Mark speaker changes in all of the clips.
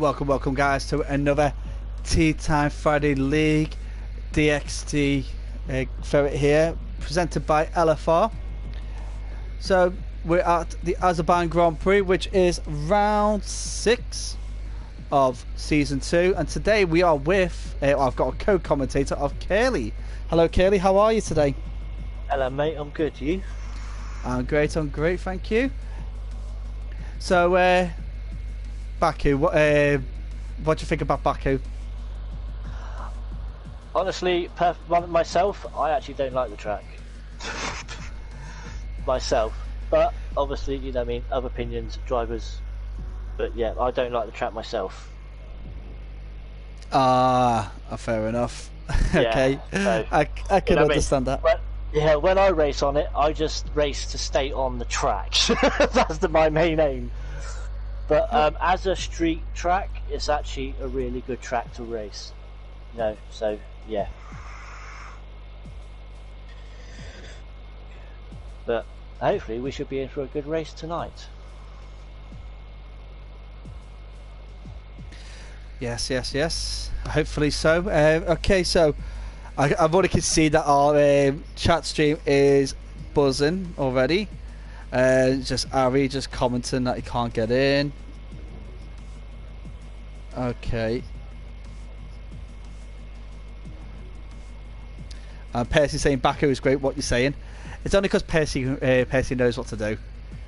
Speaker 1: welcome guys to another Tea Time Friday League DXT ferret here, presented by LFR. So we're at the Azerbaijan Grand Prix, which is round 6 of season 2, and today we are with I've got a co-commentator of Curly. Hello Curly, how are you today?
Speaker 2: Hello mate, I'm good. You?
Speaker 1: I'm great, thank you. So Baku, what do you think about Baku?
Speaker 2: Honestly, myself, I actually don't like the track. Myself. But obviously, you know what I mean, other opinions, drivers. But yeah, I don't like the track myself.
Speaker 1: Fair enough. Okay,
Speaker 2: so,
Speaker 1: I can understand that.
Speaker 2: When I race on it, I just race to stay on the track. That's my main aim. But as a street track, it's actually a really good track to race. So yeah. But hopefully we should be in for a good race tonight.
Speaker 1: Yes. Hopefully so. Okay, so I've already can see that our chat stream is buzzing already. Just Ari just commenting that he can't get in. Okay. Percy saying Baku is great. What you're saying? It's only because Percy knows what to do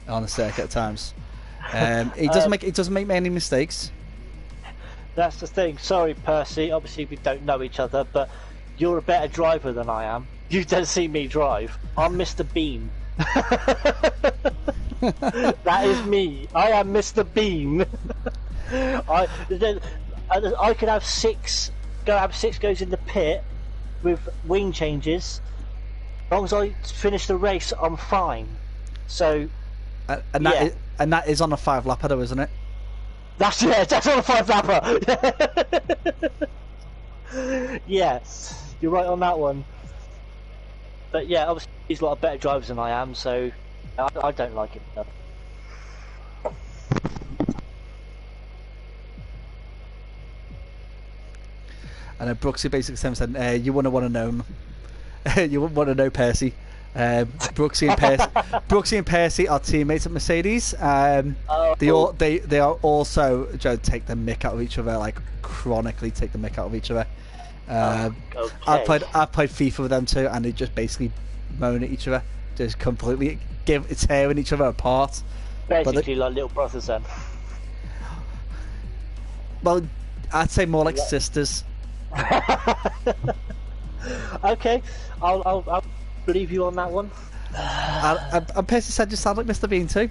Speaker 1: on the circuit at times. He doesn't make many mistakes.
Speaker 2: That's the thing. Sorry, Percy. Obviously, we don't know each other, but you're a better driver than I am. You don't see me drive. I'm Mr. Bean. That is me. I am Mr. Bean. I could have six goes in the pit with wing changes. As long as I finish the race, I'm fine. So,
Speaker 1: and that is on a 5-lapper though, isn't it?
Speaker 2: That's on a 5-lapper. Yeah, you're right on that one. But yeah, obviously he's a lot of better drivers than I am, so I don't like it.
Speaker 1: And then Brooksy basically said, "You wouldn't want to know him. You wouldn't want to know Percy." Brooksy and Percy are teammates at Mercedes. They are also take the mick out of each other, like chronically take the mick out of each other.
Speaker 2: Okay.
Speaker 1: I've played FIFA with them too, and they just basically moan at each other, just completely tearing each other apart.
Speaker 2: Basically, like little brothers then.
Speaker 1: Well, I'd say more like sisters.
Speaker 2: Okay, I'll believe you on that one.
Speaker 1: And Percy said you sound like Mr. Bean too.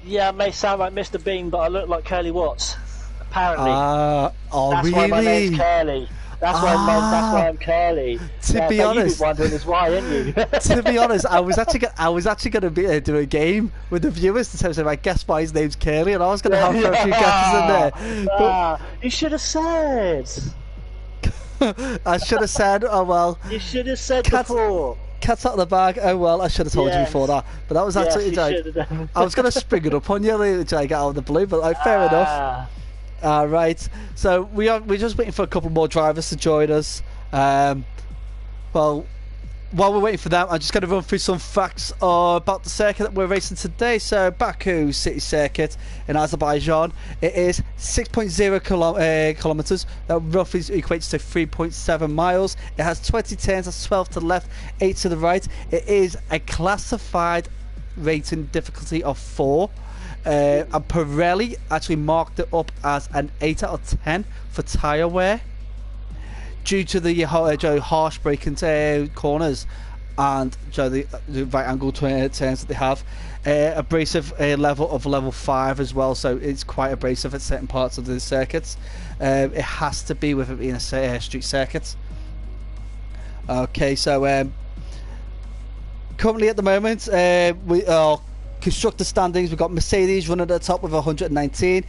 Speaker 2: Yeah, I may sound like Mr. Bean, but I look like Curly Watts. Apparently. That's
Speaker 1: really?
Speaker 2: Why my name's Curly. That's why I'm Curly.
Speaker 1: To be honest,
Speaker 2: you've been wondering is why, aren't you?
Speaker 1: To be honest, I was actually going to be do a game with the viewers to say, "I guess why his name's Curly," and I was going to have a few guesses in there. But
Speaker 2: you should have said.
Speaker 1: I should have said, "Oh well."
Speaker 2: You should have said before.
Speaker 1: Cat's out of the bag. Oh well, I should have told you before that. But that was absolutely I was going to spring it up on you, which I get out of the blue. But fair enough. Right, so we're just waiting for a couple more drivers to join us. Well, while we're waiting for them, I'm just going to run through some facts about the circuit that we're racing today. So Baku City Circuit in Azerbaijan, it is 6.0 kilometers. That roughly equates to 3.7 miles. It has 20 turns, that's 12 to the left, 8 to the right. It is a classified rating difficulty of 4. And Pirelli actually marked it up as an 8 out of 10 for tyre wear due to the harsh braking corners and the right angle turns that they have. Abrasive level of level 5 as well, so it's quite abrasive at certain parts of the circuits. It has to be with it being a street circuit. Okay, so currently at the moment we are constructor standings. We've got Mercedes running at the top with 119,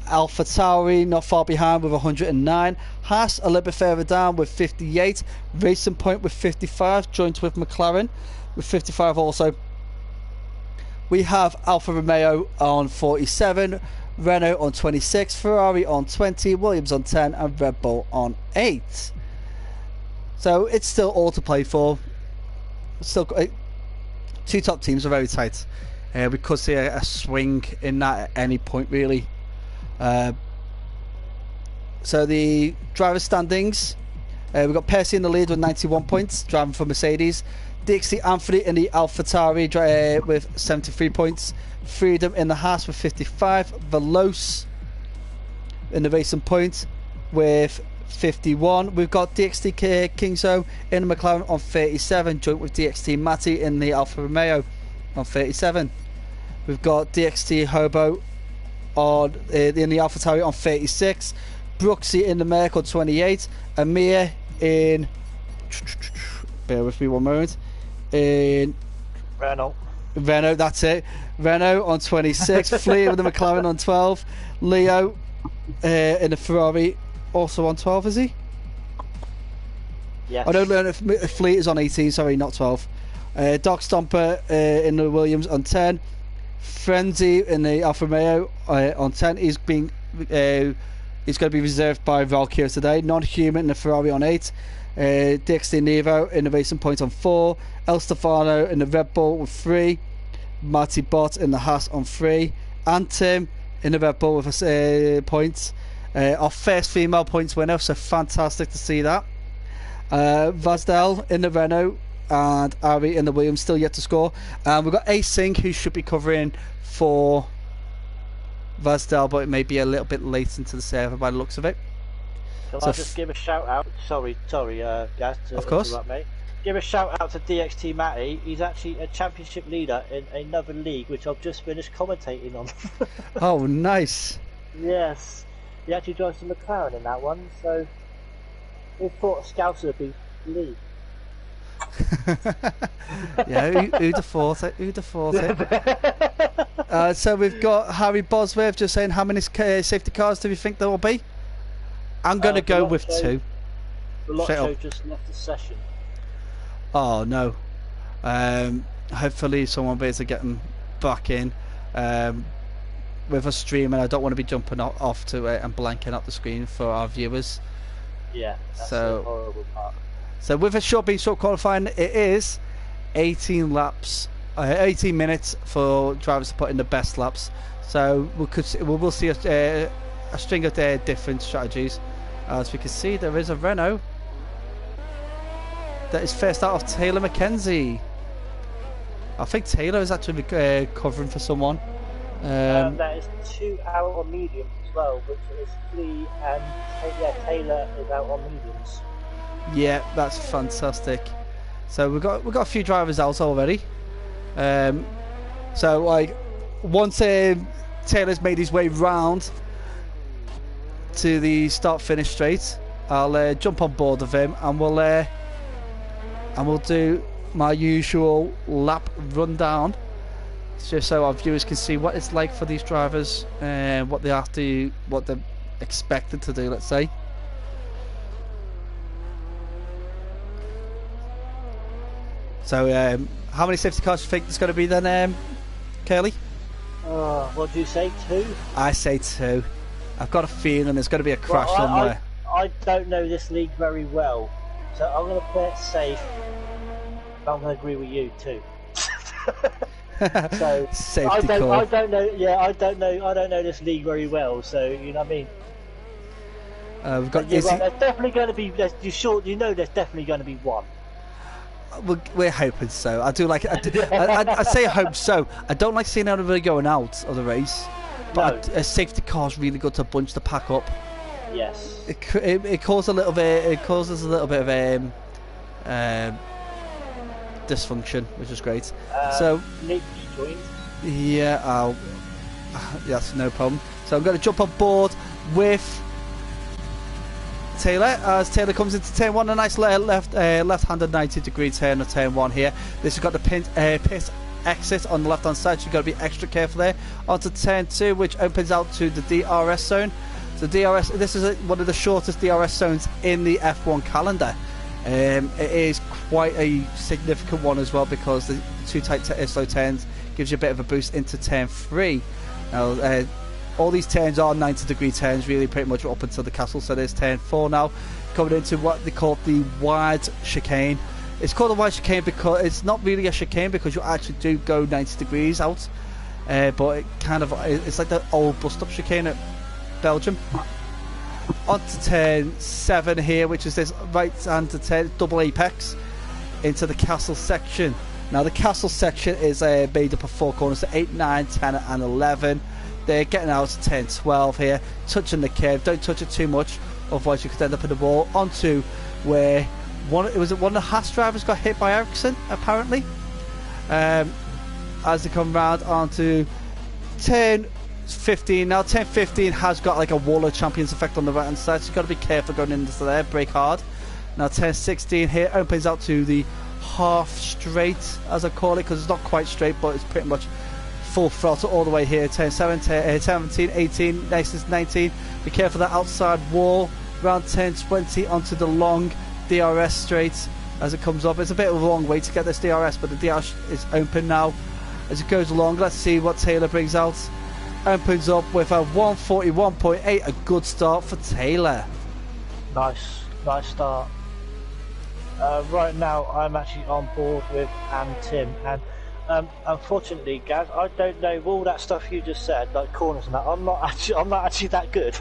Speaker 1: Alpha Tauri not far behind with 109, Haas a little bit further down with 58, Racing Point with 55, joint with McLaren with 55 also. We have Alfa Romeo on 47, Renault on 26, Ferrari on 20, Williams on 10, and Red Bull on 8. So it's still all to play for. Still, two top teams are very tight. We could see a swing in that at any point, really. So the driver standings, we've got Percy in the lead with 91 points, driving for Mercedes. DXT Anthony in the AlphaTauri with 73 points. Freedom in the Haas with 55. Veloce in the Racing Point with 51. We've got DXT Kingzo in the McLaren on 37, joint with DXT Matty in the Alfa Romeo on 37. We've got DXT Hobo on in the AlphaTauri on 36. Brooksy in the Merc on 28. Amir in, bear with me one moment, in
Speaker 2: Renault,
Speaker 1: that's it. Renault on 26. Flea with the McLaren on 12. Leo in the Ferrari also on 12, is he?
Speaker 2: Yes.
Speaker 1: I don't know if Fleet is on 18, sorry, not 12. Doc Stomper in the Williams on 10. Frenzy in the Alfa Romeo on 10. He's going to be reserved by Valkyrie today. Non-Human in the Ferrari on 8. DXT Nevo in the Racing Point on 4. El Stefano in the Red Bull with 3. Marty Bott in the Haas on 3. And Tim in the Red Bull with a point. Our first female points winner, so fantastic to see that. Vazdel in the Renault and Ari in the Williams still yet to score. We've got A Singh who should be covering for Vazdel, but it may be a little bit late into the server by the looks of it.
Speaker 2: Can I just give a shout out? Sorry, Gaz, to
Speaker 1: of course.
Speaker 2: interrupt me. Give a shout out to DXT Matty. He's actually a championship leader in another league, which I've just finished commentating on.
Speaker 1: Oh, nice.
Speaker 2: Yes, he actually drives the McLaren in that one, so we thought Scouser would be lead.
Speaker 1: Yeah, who'd have thought it? Who'd have thought it? So we've got Harry Bosworth just saying, how many safety cars do we think there will be? I'm going to go with 2.
Speaker 2: The lot show just left the session.
Speaker 1: Oh no. Hopefully someone will be able to get them back in with a stream, and I don't want to be jumping off to it and blanking up the screen for our viewers.
Speaker 2: Yeah, that's the horrible part.
Speaker 1: So with a short qualifying, it is 18 laps, 18 minutes for drivers to put in the best laps. So we'll see a string of different strategies. As we can see, there is a Renault that is first out of Taylor McKenzie. I think Taylor is actually covering for someone.
Speaker 2: That is 2 out on mediums as well, which is Flea and Taylor is out on mediums.
Speaker 1: Yeah, that's fantastic. So we've got a few drivers out already. So like once Taylor's made his way round to the start-finish straight, I'll jump on board of him and we'll do my usual lap rundown, just so our viewers can see what it's like for these drivers and what they have to, what they're expected to do. Let's say. So, how many safety cars do you think there's going to be then, Curly?
Speaker 2: What do you say, 2?
Speaker 1: I say 2. I've got a feeling there's going to be a crash somewhere.
Speaker 2: I don't know this league very well, so I'm going to play it safe. But I'm going to agree with you too. So
Speaker 1: safety
Speaker 2: I
Speaker 1: call.
Speaker 2: don't know. Yeah, I don't know this league very well. So you know what I mean.
Speaker 1: We've got.
Speaker 2: There's definitely going to be. You know, there's definitely going to be one.
Speaker 1: We're hoping so. I do like. I say I hope so. I don't like seeing everybody going out of the race. But a safety car is really good to bunch the pack up.
Speaker 2: Yes.
Speaker 1: It causes a little bit. It causes a little bit of dysfunction, which is great. So
Speaker 2: Nick joined.
Speaker 1: Yeah. That's no problem. So I'm going to jump on board with Taylor as Taylor comes into turn 1. A nice left-handed 90-degree turn of turn 1 here. This has got the pit exit on the left-hand side, so you've got to be extra careful there. Onto turn 2, which opens out to the DRS zone. So DRS, this is one of the shortest DRS zones in the F1 calendar. It is quite a significant one as well, because the 2 tight slow turns gives you a bit of a boost into turn 3. Now, all these turns are 90-degree turns, really, pretty much up until the castle. So there's turn 4 now, coming into what they call the wide chicane. It's called a wide chicane because it's not really a chicane because you actually do go 90 degrees out, but it's like the old bus stop chicane at Belgium. On to turn 7 here, which is this right hand to turn, double apex into the castle section. Now the castle section is made up of 4 corners, so 8, 9, 10 and 11. They're getting out to turn 12 here, touching the curve. Don't touch it too much, otherwise you could end up in the wall. Onto where one of the Haas drivers got hit by Ericsson, apparently. As they come round onto turn 15. Now turn 15 has got like a wall of champions effect on the right hand side, so you've got to be careful going into there, brake hard. Now turn 16 here opens out to the half straight, as I call it, because it's not quite straight, but it's pretty much full throttle all the way here. Turn 17, 18, next 19. Be careful of that outside wall. Round turn 20 onto the long DRS straight as it comes up. It's a bit of a long way to get this DRS, but the DRS is open now as it goes along. Let's see what Taylor brings out. Opens up with a 141.8, a good start for Taylor.
Speaker 2: Nice start. Right now I'm actually on board with Tim, and unfortunately, Gaz, I don't know all that stuff you just said, like corners and that. I'm not actually that good.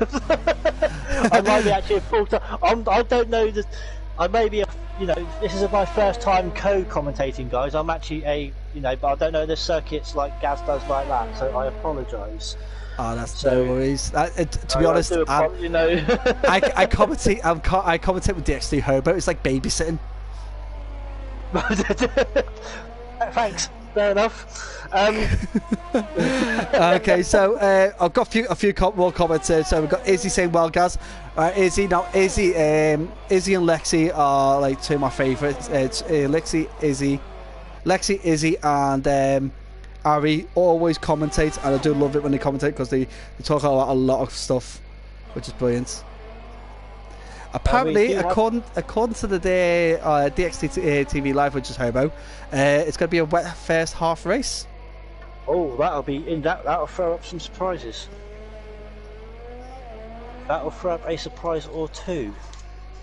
Speaker 2: I might be actually a full time. I don't know this. I may be this is my first time co-commentating, guys. I'm actually but I don't know the circuits like Gaz does like that, so I apologise.
Speaker 1: Oh, that's no worries. To be honest, I commentate. I commentate with DXT Hobo. It's like babysitting.
Speaker 2: Thanks. Fair enough.
Speaker 1: Okay, so I've got a few more comments here. So we've got Izzy saying, "Well, Gaz, Izzy." Now, Izzy and Lexi are like two of my favourites. It's Lexi, Izzy, and Ari always commentate, and I do love it when they commentate because they talk about a lot of stuff, which is brilliant. Apparently, according to the DXT TV Live, which is Hobo, it's going to be a wet first half race.
Speaker 2: Oh, that'll throw up some surprises. That'll throw up a surprise or two.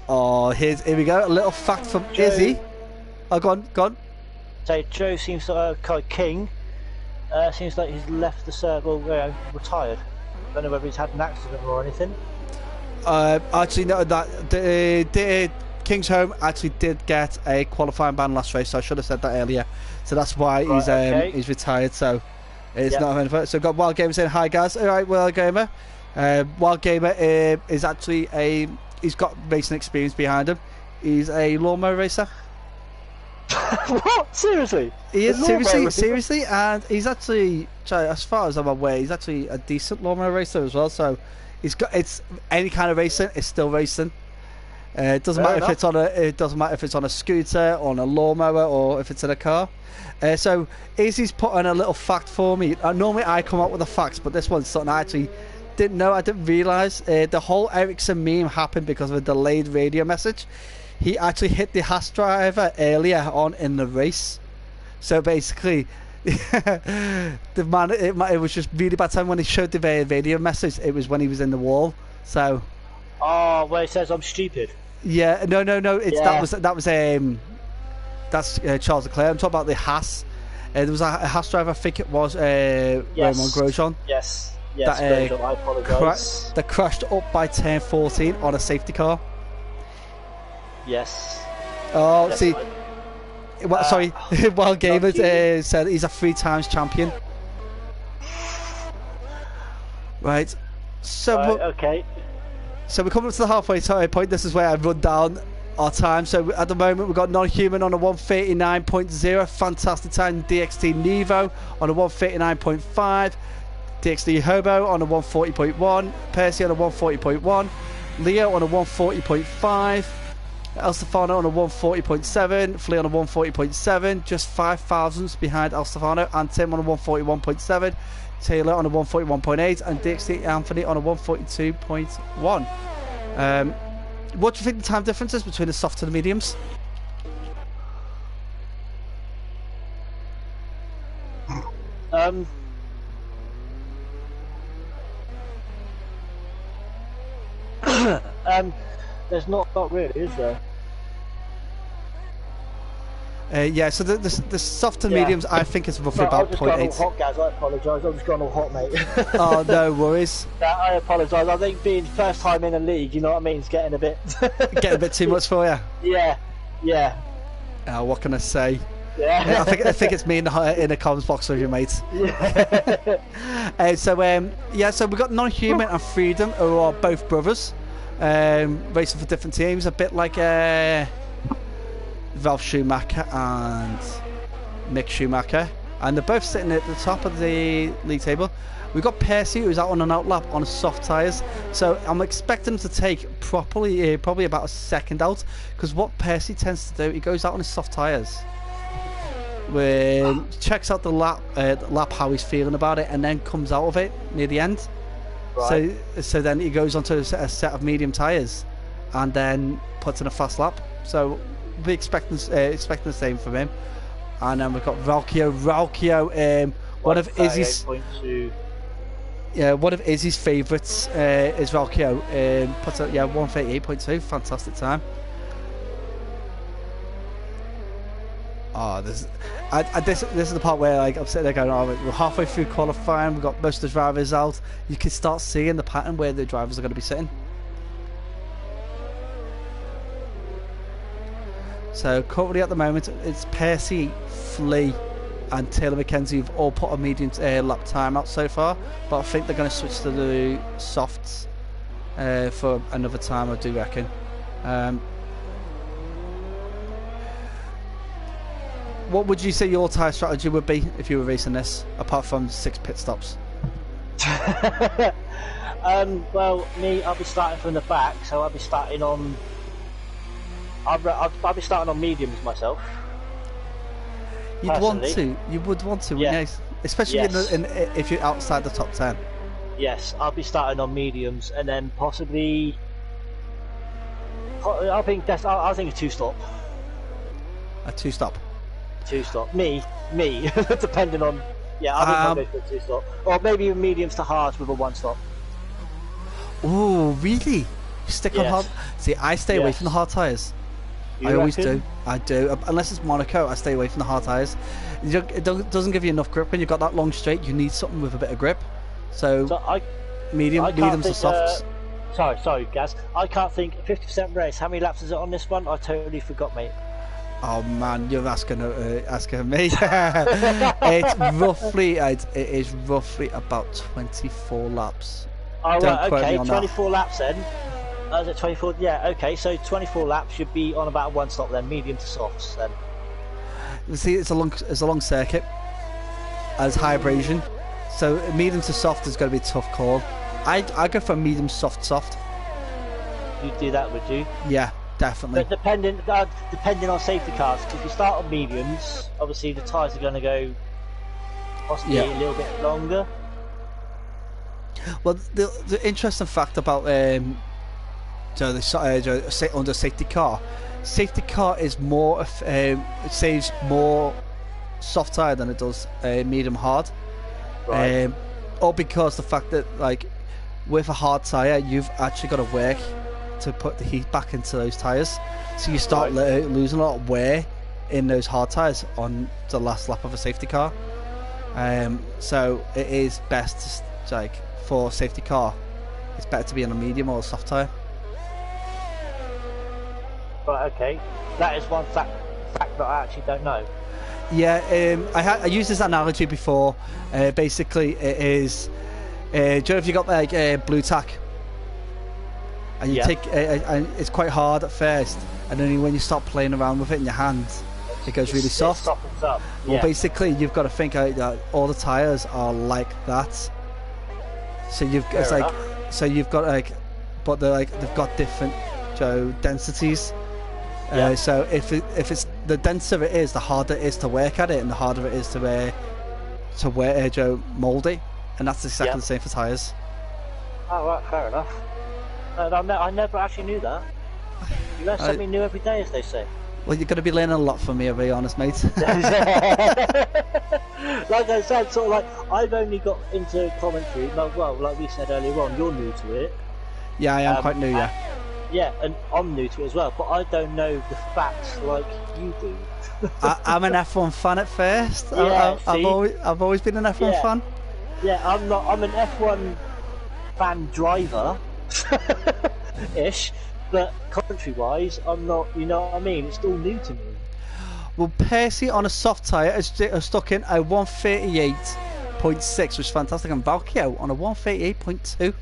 Speaker 1: Oh, here we go. A little fact from
Speaker 2: Joe,
Speaker 1: Izzy. Oh, go on.
Speaker 2: So Joe seems to King seems like he's left the circle, retired. Don't know whether he's had an accident or anything.
Speaker 1: Actually, no. That King's Home actually did get a qualifying ban last race, so I should have said that earlier. So that's why he's retired. So it's not anything. So we've got Wild Gamer saying hi, guys. All right, Wild Gamer. Wild Gamer is actually he's got racing experience behind him. He's a lawnmower racer.
Speaker 2: What? Seriously?
Speaker 1: He is seriously, and he's actually, as far as I'm aware, he's actually a decent lawnmower racer as well. So it's any kind of racing, it's still racing. It doesn't matter if it's on a scooter, on a lawnmower, or if it's in a car. So Izzy's put on a little fact for me. Normally I come up with the facts, but this one's something I actually didn't know. I didn't realise. The whole Ericsson meme happened because of a delayed radio message. He actually hit the Haas driver earlier on in the race. So basically, it was just really bad time when he showed the radio message. It was when he was in the wall. So.
Speaker 2: Oh, where it says I'm stupid.
Speaker 1: Yeah, no. That's Charles Leclerc. I'm talking about the Haas. There was a Haas driver. I think it was Romain Grosjean.
Speaker 2: Yes. Grosjean, I apologise.
Speaker 1: That crashed up by turn 14 on a safety car.
Speaker 2: Yes.
Speaker 1: Oh, see. Sorry, Wild Gamer said he's a 3 times champion. Right. So.
Speaker 2: Okay.
Speaker 1: So we're coming up to the halfway point. This is where I run down our time. So at the moment we've got Non-Human on a 1:39.0, fantastic time. DXT Nevo on a 1:39.5, DXT Hobo on a 1:40.1, Percy on a 1:40.1, Leo on a 1:40.5, El Stefano on a 1:40.7, Flea on a 1:40.7, just 5 thousandths behind El Stefano, and Tim on a 1:41.7. Taylor on a 1:41.8 and DXT Anthony on a 1:42.1. What do you think the time difference is between the soft and the mediums?
Speaker 2: There's not really, is there?
Speaker 1: Yeah, so the soft and mediums, I think it's roughly about 0.8.
Speaker 2: I've just gone all hot, guys. I apologise. I've just gone all hot, mate.
Speaker 1: Oh, no worries.
Speaker 2: Yeah, I apologise. I think being first time in a league, you know what I mean, is getting a bit...
Speaker 1: Getting a bit too much for you?
Speaker 2: Yeah.
Speaker 1: What can I say?
Speaker 2: Yeah.
Speaker 1: I think it's me in the comms box with you, mate.
Speaker 2: Yeah.
Speaker 1: So we've got Non-Human and Freedom, who are both brothers, racing for different teams, a bit like Ralf Schumacher and Mick Schumacher, and they're both sitting at the top of the league table. We've got Percy, who's out on an outlap on soft tyres, so I'm expecting him to take probably about a second out, because what Percy tends to do, he goes out on his soft tyres, checks out the lap how he's feeling about it, and then comes out of it near the end. Right. So then he goes onto a set of medium tyres and then puts in a fast lap. So we'll be expecting the same from him. And then we've got Ralkio, one of Izzy's favourites is Ralkio. Puts out 138.2, fantastic time. Oh, this is the part where I'm sitting there going, oh, we're halfway through qualifying, we've got most of the drivers out. You can start seeing the pattern where the drivers are going to be sitting. So currently at the moment, it's Percy, Flea and Taylor McKenzie who've all put a medium lap time out so far, but I think they're going to switch to the softs for another time, I do reckon. What would you say your tyre strategy would be if you were racing this, apart from 6 pit stops?
Speaker 2: Well, I'll be starting from the back, so I'll be starting on. I'll be starting on mediums myself. You would want to, wouldn't you? Especially if you're outside the top 10. Yes, I'll be starting on mediums, and then possibly. I think a 2-stop.
Speaker 1: A 2-stop.
Speaker 2: 2-stop. Me. Depending on. Yeah, I think I'll go for a 2-stop, or maybe mediums to hards with a 1-stop.
Speaker 1: Oh, really? You stick on hard? See, I stay away from the hard tyres. I always do. I do. Unless it's Monaco, I stay away from the hard tyres. It doesn't give you enough grip when you've got that long straight. You need something with a bit of grip. So mediums to softs.
Speaker 2: Sorry, Gaz. I can't think. 50% race. How many laps is it on this one? I totally forgot, mate.
Speaker 1: Oh man, you're asking me. It is roughly about 24 laps.
Speaker 2: Oh right, okay, 24 laps then. Is it 24? Yeah, okay. So 24 laps should be on about 1-stop then, medium to softs then.
Speaker 1: You see, it's a long circuit, as high abrasion, so medium to soft is going to be a tough call. I go for medium soft.
Speaker 2: You'd do that, would you?
Speaker 1: Yeah. Definitely.
Speaker 2: But depending on safety cars, because if you start on mediums, obviously the tyres are going to go possibly a little bit longer.
Speaker 1: Well, the interesting fact about under safety car is more it saves more soft tyre than it does medium hard.
Speaker 2: Right.
Speaker 1: Or because the fact that with a hard tyre, you've actually got to work to put the heat back into those tyres, so you start losing a lot of wear in those hard tyres on the last lap of a safety car. So it is best to, for safety car, it's better to be on a medium or a soft tyre.
Speaker 2: Right, okay, that is one fact that I actually don't know.
Speaker 1: Yeah, I used this analogy before. Basically, it is. Do you know if you got blue tack? And you take and it's quite hard at first, and then when you start playing around with it in your hands, it goes really soft.
Speaker 2: It softens up.
Speaker 1: Well, basically, you've got to think that all the tires are like that. So you've but they've got different densities.
Speaker 2: Yeah.
Speaker 1: So if it's the denser it is, the harder it is to work at it, and the harder it is to mould it, and that's exactly the same for tires.
Speaker 2: Oh right, fair enough. I never actually knew that. You learn something new every day, as they say.
Speaker 1: Well, you're going to be learning a lot from me, I'll be honest, mate.
Speaker 2: Like I said, I've only got into commentary. Well, like we said earlier on, you're new to it.
Speaker 1: Yeah, I am quite new,
Speaker 2: Yeah, and I'm new to it as well, but I don't know the facts like you do.
Speaker 1: I'm an F1 fan at first.
Speaker 2: Yeah,
Speaker 1: I've always been an F1 fan.
Speaker 2: Yeah, I'm not. I'm an F1 fan driver, ish, but country-wise, I'm not. You know what I mean? It's still new to me.
Speaker 1: Well, Percy on a soft tyre is stuck in a 138.6, which is fantastic, and Valkyrie on a 138.2.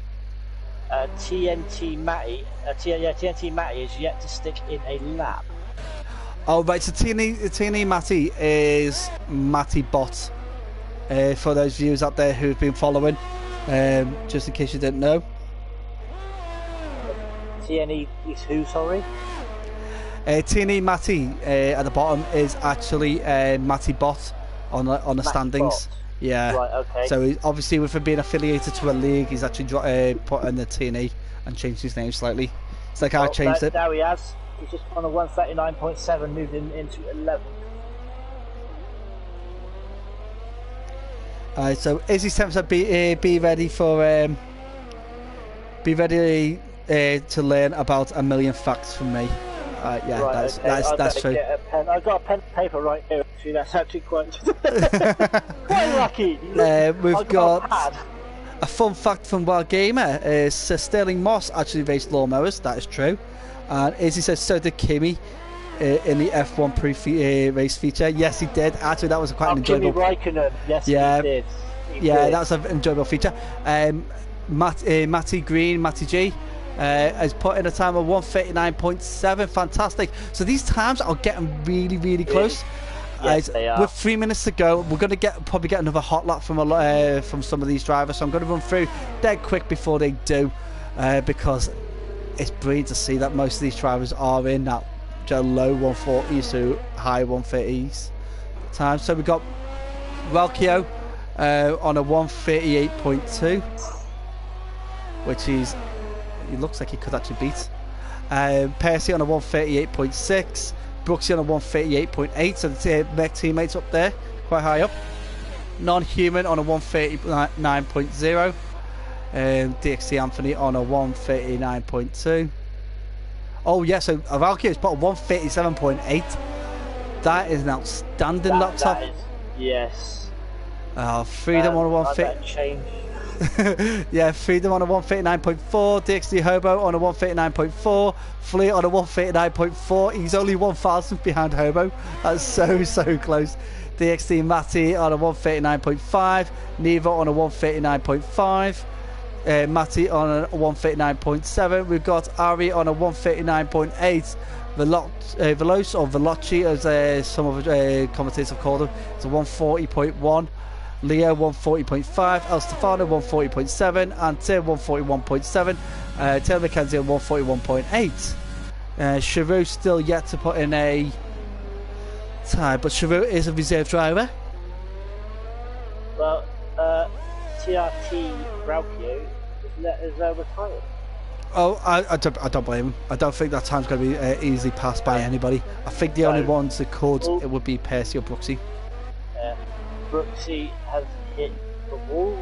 Speaker 2: TNT Matty is yet to stick in a lap.
Speaker 1: Oh, right, so TNT Matty is Matty Bot. For those viewers out there who've been following, just in case you didn't know.
Speaker 2: TNE is who, sorry?
Speaker 1: TNE Matty at the bottom is actually Matty Bot on the standings.
Speaker 2: Bot.
Speaker 1: Yeah.
Speaker 2: Right, okay.
Speaker 1: So he's, obviously with him being affiliated to a league, he's actually put in the TNE and changed his name slightly. It's like I changed it.
Speaker 2: Now he has. He's just on a 139.7, moved into 11th.
Speaker 1: So Izzy Temps said be ready for to learn about a million facts from me. Yeah,
Speaker 2: right,
Speaker 1: that's true.
Speaker 2: I've got a pen and paper right here. Actually, that's actually quite quite lucky.
Speaker 1: We've got a fun fact from Wild Gamer. Is Sterling Moss actually raced lawnmowers? That is true. And Izzy says so did Kimi in the F1 pre-race feature. Yes, he did. Actually, that was quite an enjoyable.
Speaker 2: Kimi Räikkönen. Yes,
Speaker 1: yeah,
Speaker 2: he did.
Speaker 1: That was an enjoyable feature. Matty G. Has put in a time of 139.7. Fantastic. So these times are getting really, really close.
Speaker 2: Yes, they are.
Speaker 1: With 3 minutes to go, we're going to probably get another hot lap from some of these drivers. So I'm going to run through dead quick before they do, because it's brilliant to see that most of these drivers are in that low 140s to high 130s time. So we've got Valkyrie on a 138.2, which is. He looks like he could actually beat. Percy on a 138.6, Brooksy on a 138.8, so the next teammates up there, quite high up. Non-human on a 139.0, DXT Anthony on a 139.2. Oh yeah, so Valkyrie's put a 137.8. That is an outstanding laptop.
Speaker 2: That is, yes.
Speaker 1: Freedom on a 130. Yeah, Freedom on a 139.4, DXT Hobo on a 139.4, Fleet on a 139.4. He's only 1,000 behind Hobo. That's so close. DXT Matty on a 139.5, Neva on a 139.5, Matty on a 139.7. We've got Ari on a 139.8. Veloce or Veloci, as some of the commentators have called him, it's a 140.1. Leo 140.5, El Stefano 140.7, and Tim 141.7, Taylor McKenzie on 141.8. Charu still yet to put in a time, but Charu is a reserve driver.
Speaker 2: Well, TRT Valkyrie is retired.
Speaker 1: Oh, I don't blame him. I don't think that time's going to be easily passed by anybody. I think the only ones that could, it would be Percy or Brooksy.
Speaker 2: Brooksy has hit the wall,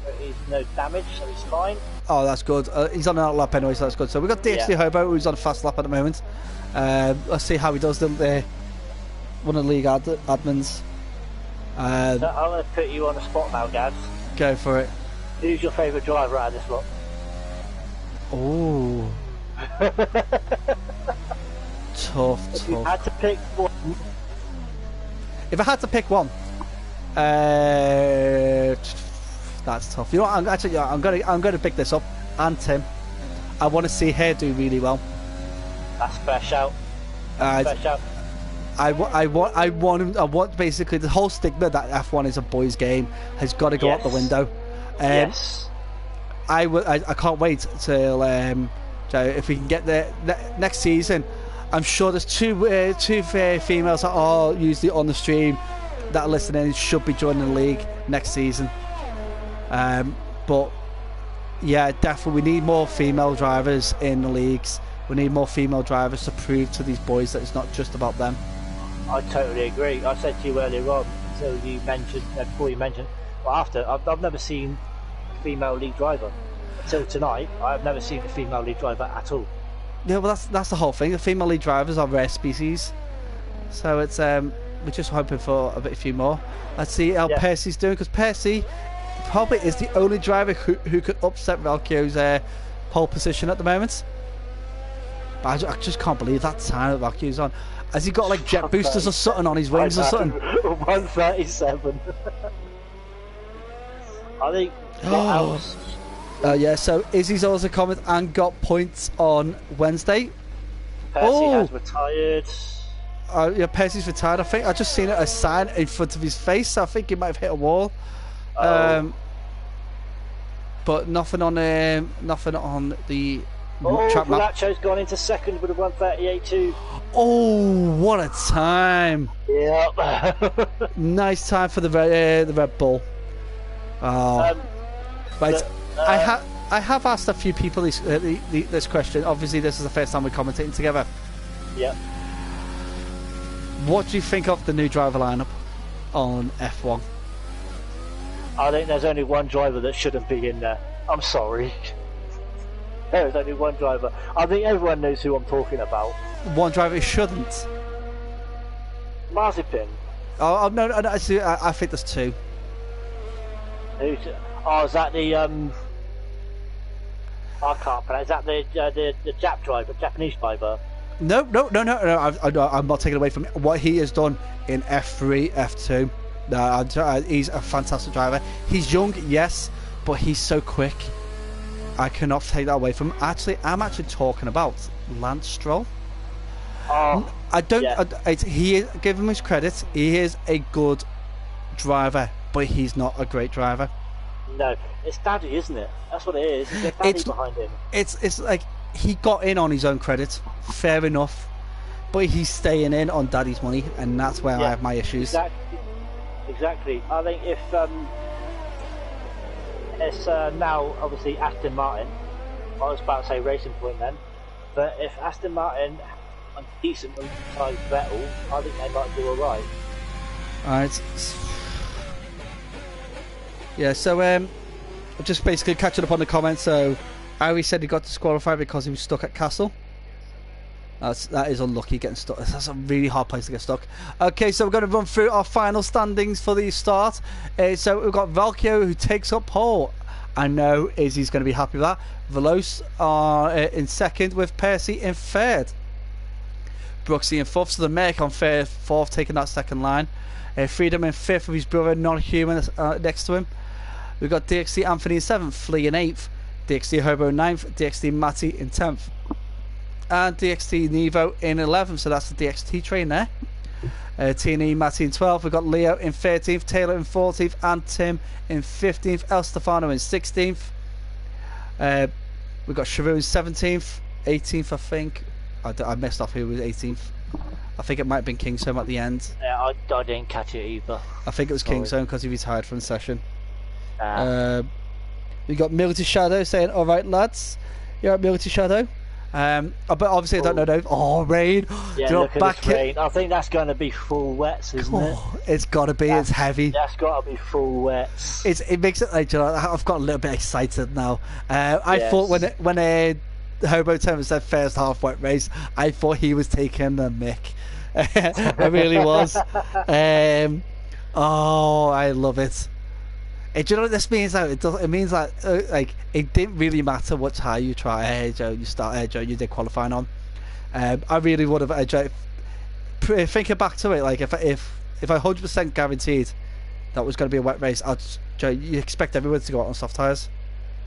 Speaker 2: but he's no damage, so he's fine.
Speaker 1: Oh, that's good. He's on an lap anyway, so that's good. So we've got DXT Hobo, who's on a fast lap at the moment. Let's see how he does. One of the league admins.
Speaker 2: So I'm going to put you on the spot now, Gaz.
Speaker 1: Go for it.
Speaker 2: Who's your favourite driver out of this lot?
Speaker 1: Oh. Tough.
Speaker 2: If you had to pick one.
Speaker 1: If I had to pick one, that's tough. You know what? I'm gonna pick this up. And Tim, I want to see her do really well.
Speaker 2: That's a fair shout. Fair shout.
Speaker 1: I want basically the whole stigma that F1 is a boys' game has got to go out the window.
Speaker 2: Yes.
Speaker 1: I can't wait till if we can get there next season. I'm sure there's two females that are usually on the stream that are listening should be joining the league next season. But yeah, definitely we need more female drivers in the leagues. We need more female drivers to prove to these boys that it's not just about them.
Speaker 2: I totally agree. I said to you earlier on, so you mentioned before you mentioned, well, after I've never seen a female league driver. until tonight, I've never seen a female lead driver at all.
Speaker 1: Yeah, well, that's the whole thing. The female lead drivers are rare species, so it's we're just hoping for a few more. Let's see how Percy's doing, because Percy probably is the only driver who could upset Valkyo's pole position at the moment. But I just can't believe that time that Valkyo's on. Has he got like jet boosters or something on his wings or something?
Speaker 2: 137. I think.
Speaker 1: Yeah, so Izzy's also comment and got points on Wednesday.
Speaker 2: Percy has retired.
Speaker 1: Yeah, Percy's retired. I think I just seen a sign in front of his face. So I think he might have hit a wall. But nothing on the track map.
Speaker 2: Galacho's gone into second with a 138.2.
Speaker 1: Oh, what a time!
Speaker 2: Yeah.
Speaker 1: Nice time for the Red Bull. Oh, right. I have asked a few people this question. Obviously, this is the first time we're commentating together.
Speaker 2: Yeah.
Speaker 1: What do you think of the new driver lineup on F1?
Speaker 2: I think there's only one driver that shouldn't be in there. I'm sorry. There's only one driver. I think everyone knows who I'm talking about.
Speaker 1: One driver who shouldn't?
Speaker 2: Mazepin.
Speaker 1: Oh no, I think there's two.
Speaker 2: Oh, is that the I can't pronounce. Is that the Jap driver, Japanese driver?
Speaker 1: No. I'm not taking away from what he has done in F3, F2. He's a fantastic driver. He's young, yes, but he's so quick. I cannot take that away from him. I'm actually talking about Lance Stroll.
Speaker 2: Oh,
Speaker 1: I don't. Yeah. Give him his credit. He is a good driver, but he's not a great driver.
Speaker 2: No, it's Daddy, isn't it? That's what it is. There's Daddy behind him.
Speaker 1: It's like he got in on his own credit. Fair enough, but he's staying in on Daddy's money, and that's where I have my issues.
Speaker 2: Exactly. I think if it's now obviously Aston Martin. I was about to say Racing Point then, but if Aston Martin a decent alongside Vettel, I think they might do alright.
Speaker 1: Alright. Yeah, so just basically catching up on the comments. So Ari said he got disqualified because he was stuck at Castle. That is unlucky, getting stuck. That's a really hard place to get stuck. Okay, so we're going to run through our final standings for the start. So we've got Valkyo, who takes up pole. I know Izzy's going to be happy with that. Veloce are in second, with Percy in third. Brooksy in fourth, so the Merc on fourth, taking that second line. Freedom in fifth with his brother Non-Human next to him. We've got DXT Anthony in seventh, Flea in eighth, DXT Hobo in ninth, DXT Matty in 10th. And DXT Nevo in 11th, so that's the DXT train there. TNE Matty in 12th, we've got Leo in 13th, Taylor in 14th, and Tim in 15th, El Stefano in 16th. We've got Sharu in 17th, 18th I think. I messed off who was 18th. I think it might have been Kingsome at the end.
Speaker 2: Yeah, I didn't catch it either.
Speaker 1: I think it was Kingsome because he retired from the session. We got Milty Shadow saying, "Alright lads, you're at Milty Shadow." But obviously I don't know. Oh, rain!
Speaker 2: Yeah, look at this rain. I think that's going to be full wets, isn't it?
Speaker 1: It's got to be. It's heavy.
Speaker 2: That's got to be full wets.
Speaker 1: It makes it like, you know, I've got a little bit excited now. I thought when Hobo Tim said first half wet race, I thought he was taking the mick. I really was. Oh, I love it. Do you know what this means? It means that like it didn't really matter what tire you try. You did qualifying on. I really would have enjoyed. Thinking back to it, like if I 100% guaranteed that was going to be a wet race, you expect everyone to go out on soft tires.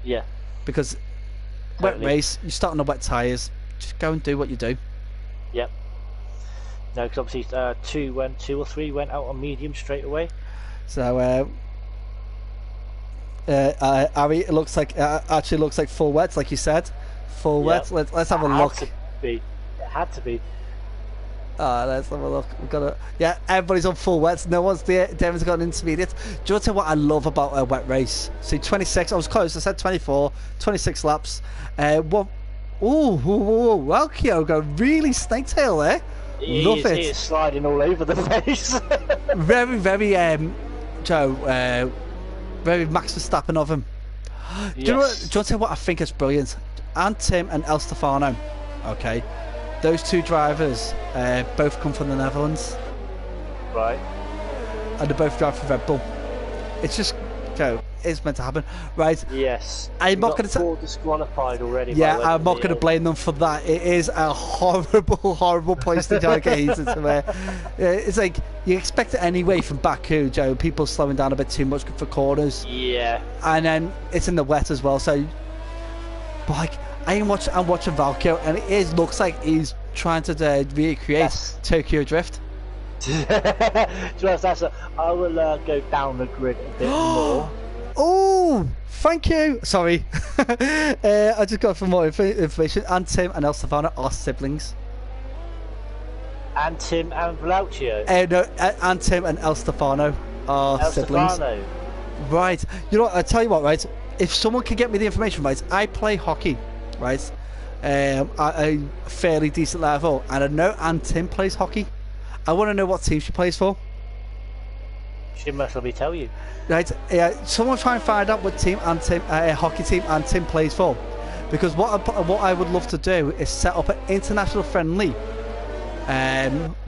Speaker 2: Yeah.
Speaker 1: Because wet race, you start on the wet tires. Just go and do what you do.
Speaker 2: Yep. No, because obviously two or three went out on medium straight away.
Speaker 1: So. Ari, it looks like actually looks like full wets, like you said. Full wets. Let's have a look.
Speaker 2: It had to be.
Speaker 1: Let's have a look. We've got a everybody's on full wets. No one's there. Devon's got an intermediate. Do you want to know what I love about a wet race? See, 26. I was close. I said 24. 26 laps. Valkyo go really snake tail there. Love it.
Speaker 2: He is sliding all over the place.
Speaker 1: Very, very Joe. Very Max Verstappen of him. Do you know what? Do you want to say what I think is brilliant? Tim and El Stefano. Okay, those two drivers both come from the Netherlands.
Speaker 2: Right.
Speaker 1: And they both drive for Red Bull. It's just, it's meant to happen, right?
Speaker 2: Yes.
Speaker 1: I'm not going to
Speaker 2: say disqualified already.
Speaker 1: Yeah, I'm not going to blame them for that. It is a horrible, horrible place to get heated to where it's like you expect it anyway from Baku, Joe. People slowing down a bit too much for corners.
Speaker 2: Yeah.
Speaker 1: And then it's in the wet as well. So, but like I'm watching Valkyo, and it looks like he's trying to recreate Tokyo Drift.
Speaker 2: I will go down the grid a bit more.
Speaker 1: Oh, thank you. Sorry, I just got some more information. Tim and El Stefano are siblings.
Speaker 2: Tim and Vlaucio?
Speaker 1: No, Tim and El Stefano are siblings.
Speaker 2: Stefano.
Speaker 1: Right. You know what? I tell you what. Right. If someone can get me the information, right? I play hockey, right? At a fairly decent level, and I know Tim plays hockey. I want to know what team she plays for.
Speaker 2: She must let me tell you.
Speaker 1: Right, someone try and find out what team hockey team Tim plays for, because what I would love to do is set up an international friendly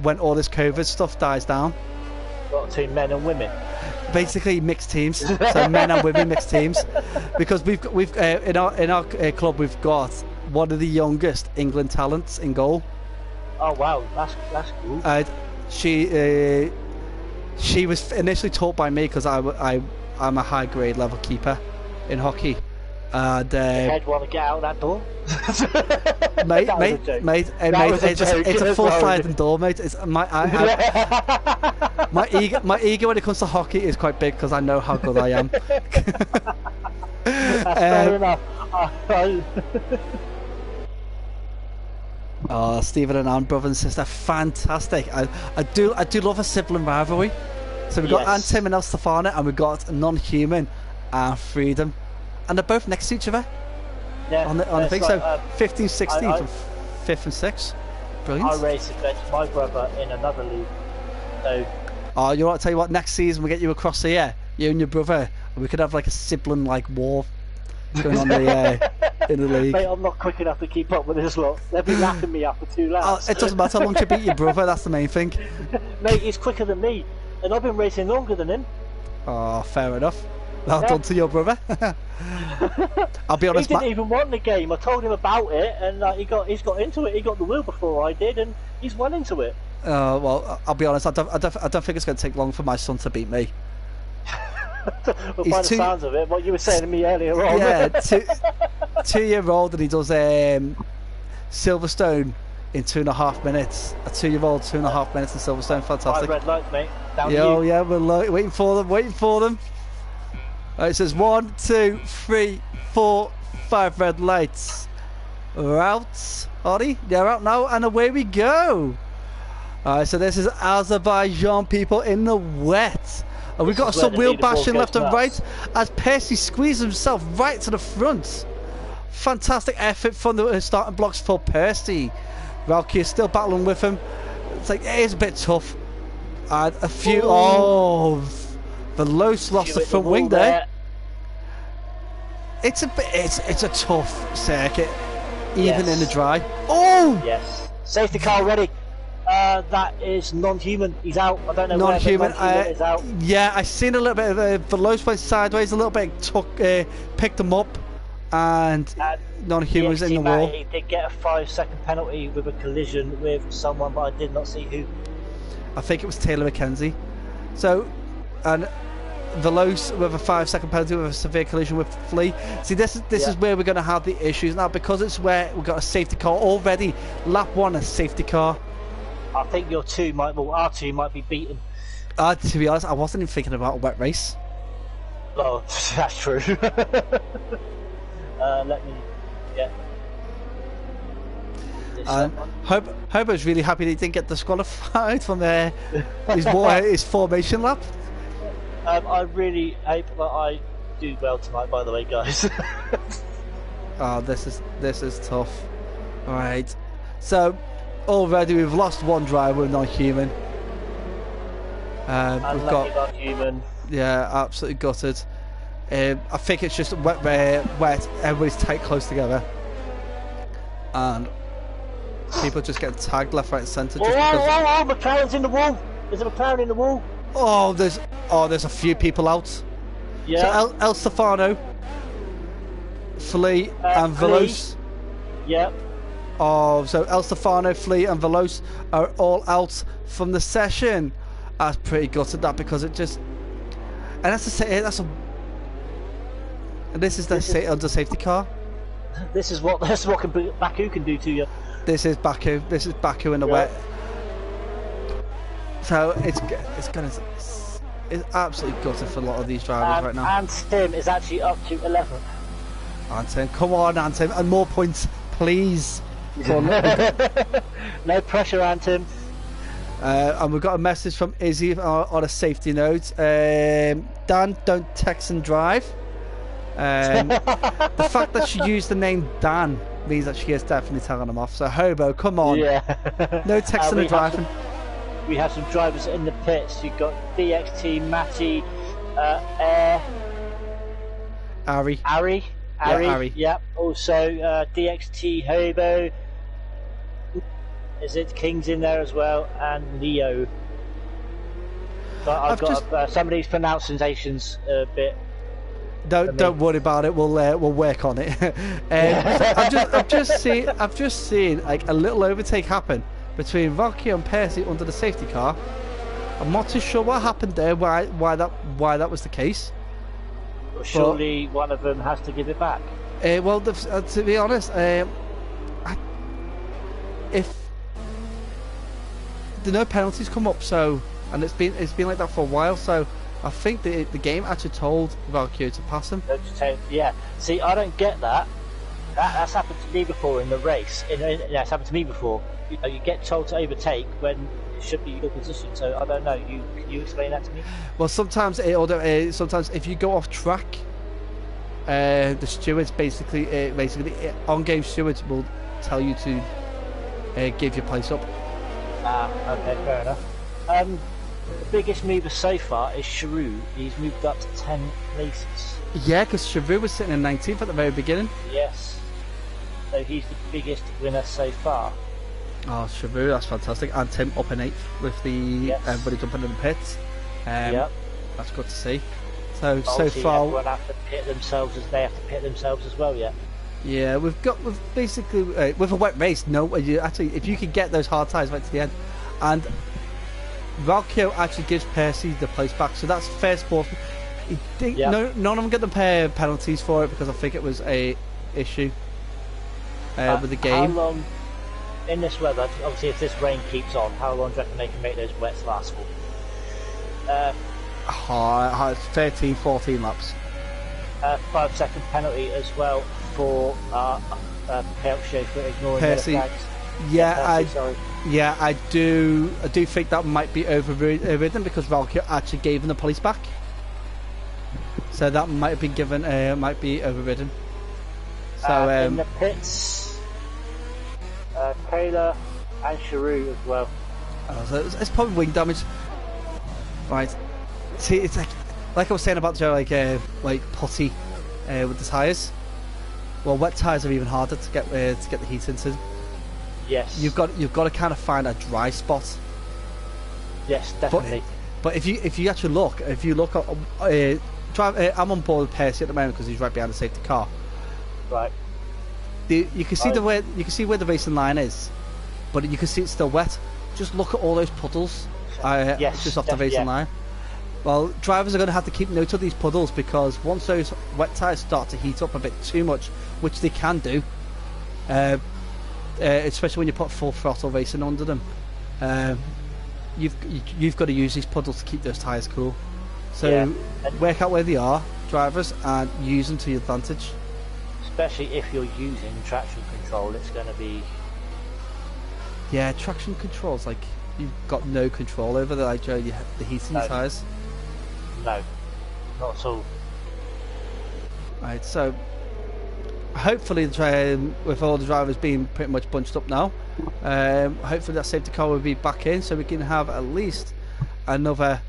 Speaker 1: when all this COVID stuff dies down.
Speaker 2: What, between men and women?
Speaker 1: Basically mixed teams, so men and women mixed teams, because we've in our club we've got one of the youngest England talents in goal.
Speaker 2: Oh wow, that's cool.
Speaker 1: She was initially taught by me because I'm a high grade level keeper in hockey. And
Speaker 2: head want to get out that door?
Speaker 1: mate, it's a full sliding door, mate. It's my ego when it comes to hockey is quite big because I know how good I am.
Speaker 2: That's fair enough.
Speaker 1: Oh, Stephen and Anne, brother and sister, fantastic. I do love a sibling rivalry. So we've got Tim and El Stefano, and we've got Non-Human and Freedom, and they're both next to each other.
Speaker 2: Yeah,
Speaker 1: on the thing.
Speaker 2: Like,
Speaker 1: so 15, 16 from 5th and 6th. Brilliant.
Speaker 2: I race against my brother in another league. So.
Speaker 1: Oh, you want to tell you what? Next season we get you across here, you and your brother, and we could have like a sibling like war going on in the league.
Speaker 2: Mate, I'm not quick enough to keep up with this lot. They'll be lapping me after 2 laps.
Speaker 1: Oh, it doesn't matter how long you beat your brother. That's the main thing.
Speaker 2: Mate, he's quicker than me, and I've been racing longer than him.
Speaker 1: Oh, fair enough. Well done to your brother. I'll be honest.
Speaker 2: He didn't even want the game. I told him about it, and he's got into it. He got the wheel before I did, and he's well into it.
Speaker 1: Well, I'll be honest. I don't think it's going to take long for my son to beat me.
Speaker 2: Well, by the sounds of it, what you were saying to me earlier on.
Speaker 1: Yeah, 2-year-old, and he does Silverstone in 2.5 minutes. A 2-year-old, 2.5 minutes in Silverstone. Fantastic.
Speaker 2: 5 red lights, mate. Down to
Speaker 1: you.
Speaker 2: Yeah,
Speaker 1: we're waiting for them. It says 1, 2, 3, 4, 5 red lights. We're out, Ollie. They're out now, and away we go. Alright, so this is Azerbaijan, people, in the wet. And we've got some wheel bashing left and right as Percy squeezes himself right to the front. Fantastic effort from the starting blocks for Percy. Valky is still battling with him. It's like, it is a bit tough. And a few... the Los lost the front wing there. It's a tough circuit, even in the dry. Oh!
Speaker 2: Yes. Safety car ready. That is Non-Human. He's out. I don't know
Speaker 1: Non-Human.
Speaker 2: Non-Human is out.
Speaker 1: Yeah, I seen a little bit of the Los went sideways a little bit, picked him up, and Non-Human was in the wall.
Speaker 2: He did get a 5-second penalty with a collision with someone, but I did not see who.
Speaker 1: I think it was Taylor McKenzie. So, and the Los with a 5-second penalty with a severe collision with Flea. See, this is where we're going to have the issues now, because it's where we've got a safety car already. Lap 1, a safety car.
Speaker 2: I think our two might be beaten.
Speaker 1: To be honest, I wasn't even thinking about a wet race.
Speaker 2: Oh, that's true. Let me,
Speaker 1: Hobo's really happy that he didn't get disqualified from his formation lap.
Speaker 2: I really hope that I do well tonight, by the way, guys.
Speaker 1: Oh, this is tough. All right, so already we've lost one driver with Non-Human. We've got
Speaker 2: Non-Human.
Speaker 1: Yeah, absolutely gutted. I think it's just wet, everybody's tight, close together, and people just get tagged left, right, and centre.
Speaker 2: McLaren's in the wall. There's a McLaren in the wall.
Speaker 1: Oh, there's a few people out.
Speaker 2: Yeah.
Speaker 1: So El Stefano, Flea, and Veloce.
Speaker 2: Yep.
Speaker 1: Oh, so El Stefano, Flea, and Veloce are all out from the session. I was pretty gutted that because it just, and that's a. And this is the under safety car.
Speaker 2: This is what Baku can do to you.
Speaker 1: This is Baku. This is Baku in the wet. So it's absolutely gutted for a lot of these drivers right now.
Speaker 2: And Tim is actually up to 11th.
Speaker 1: Anton, come on, Anton, and more points, please.
Speaker 2: No pressure, Anton.
Speaker 1: And we've got a message from Izzy on a safety note. Dan, don't text and drive. The fact that she used the name Dan means that she is definitely telling them off. So Hobo, come on.
Speaker 2: Yeah.
Speaker 1: No texting and driving.
Speaker 2: We have some drivers in the pits. You've got DXT, Matty, Air, Ari. Yep. Also DXT, Hobo. Is it King's in there as well, and Leo. But I've got some of these pronunciations a bit.
Speaker 1: Don't worry about it. We'll work on it. I've just seen like a little overtake happen between Rocky and Percy under the safety car. I'm not too sure what happened there. Why that was the case.
Speaker 2: Well, surely one of them has to give it back.
Speaker 1: Well, to be honest, if the no penalties come up, and it's been like that for a while, so I think the game actually told Valkyrie to pass him.
Speaker 2: Yeah. See, I don't get that. That's happened to me before in the race. It's happened to me before. You get told to overtake when it should be your position. So I don't know. Can you explain that to me?
Speaker 1: Well, sometimes if you go off track, the stewards basically on-game stewards will tell you to give your place up.
Speaker 2: Okay, fair enough. The biggest mover so far is Sharu. He's moved up to 10 places. Yeah,
Speaker 1: because Sharu was sitting in 19th at the very beginning.
Speaker 2: Yes. So he's the biggest winner so far.
Speaker 1: Oh, Sharu, that's fantastic. And Tim up in 8th with everybody jumping in the pits.
Speaker 2: Yep.
Speaker 1: That's good to see. So
Speaker 2: obviously
Speaker 1: far,
Speaker 2: everyone have to pit themselves as they have to pit themselves as well.
Speaker 1: Yeah, we've basically with a wet race. No, actually, if you could get those hard tyres right to the end, and Valkyo actually gives Percy the place back, so that's fair sport. None of them get the penalties for it because I think it was a issue with the game.
Speaker 2: How long in this weather? Obviously, if this rain keeps on, how long do you reckon they can make those wets last for?
Speaker 1: 13, 14 laps.
Speaker 2: 5-second penalty as well for Peltier for ignoring
Speaker 1: Percy.
Speaker 2: the flags.
Speaker 1: I do think that might be overridden because Valkyrie actually gave him the police back, so that might have been given, might be overridden. So
Speaker 2: in the pits, Kayla and Sharu as well.
Speaker 1: So it's probably wing damage, right? See, it's like I was saying about like putty with the tyres. Well, wet tyres are even harder to get the heat into.
Speaker 2: Yes.
Speaker 1: You've got to kind of find a dry spot.
Speaker 2: Yes, definitely.
Speaker 1: But if you actually look, I'm on board with Percy at the moment because he's right behind the safety car.
Speaker 2: Right.
Speaker 1: You can see where the racing line is, but you can see it's still wet. Just look at all those puddles. Just off the racing line. Well, drivers are going to have to keep note of these puddles because once those wet tyres start to heat up a bit too much, which they can do, especially when you put full throttle racing under them, you've got to use these puddles to keep those tyres cool. So work out where they are, drivers, and use them to your advantage.
Speaker 2: Especially if you're using traction control, it's going to be...
Speaker 1: Yeah, traction control's like you've got no control over the heating your tyres.
Speaker 2: No, not at all.
Speaker 1: Right, so hopefully with all the drivers being pretty much bunched up now, hopefully that safety car will be back in so we can have at least another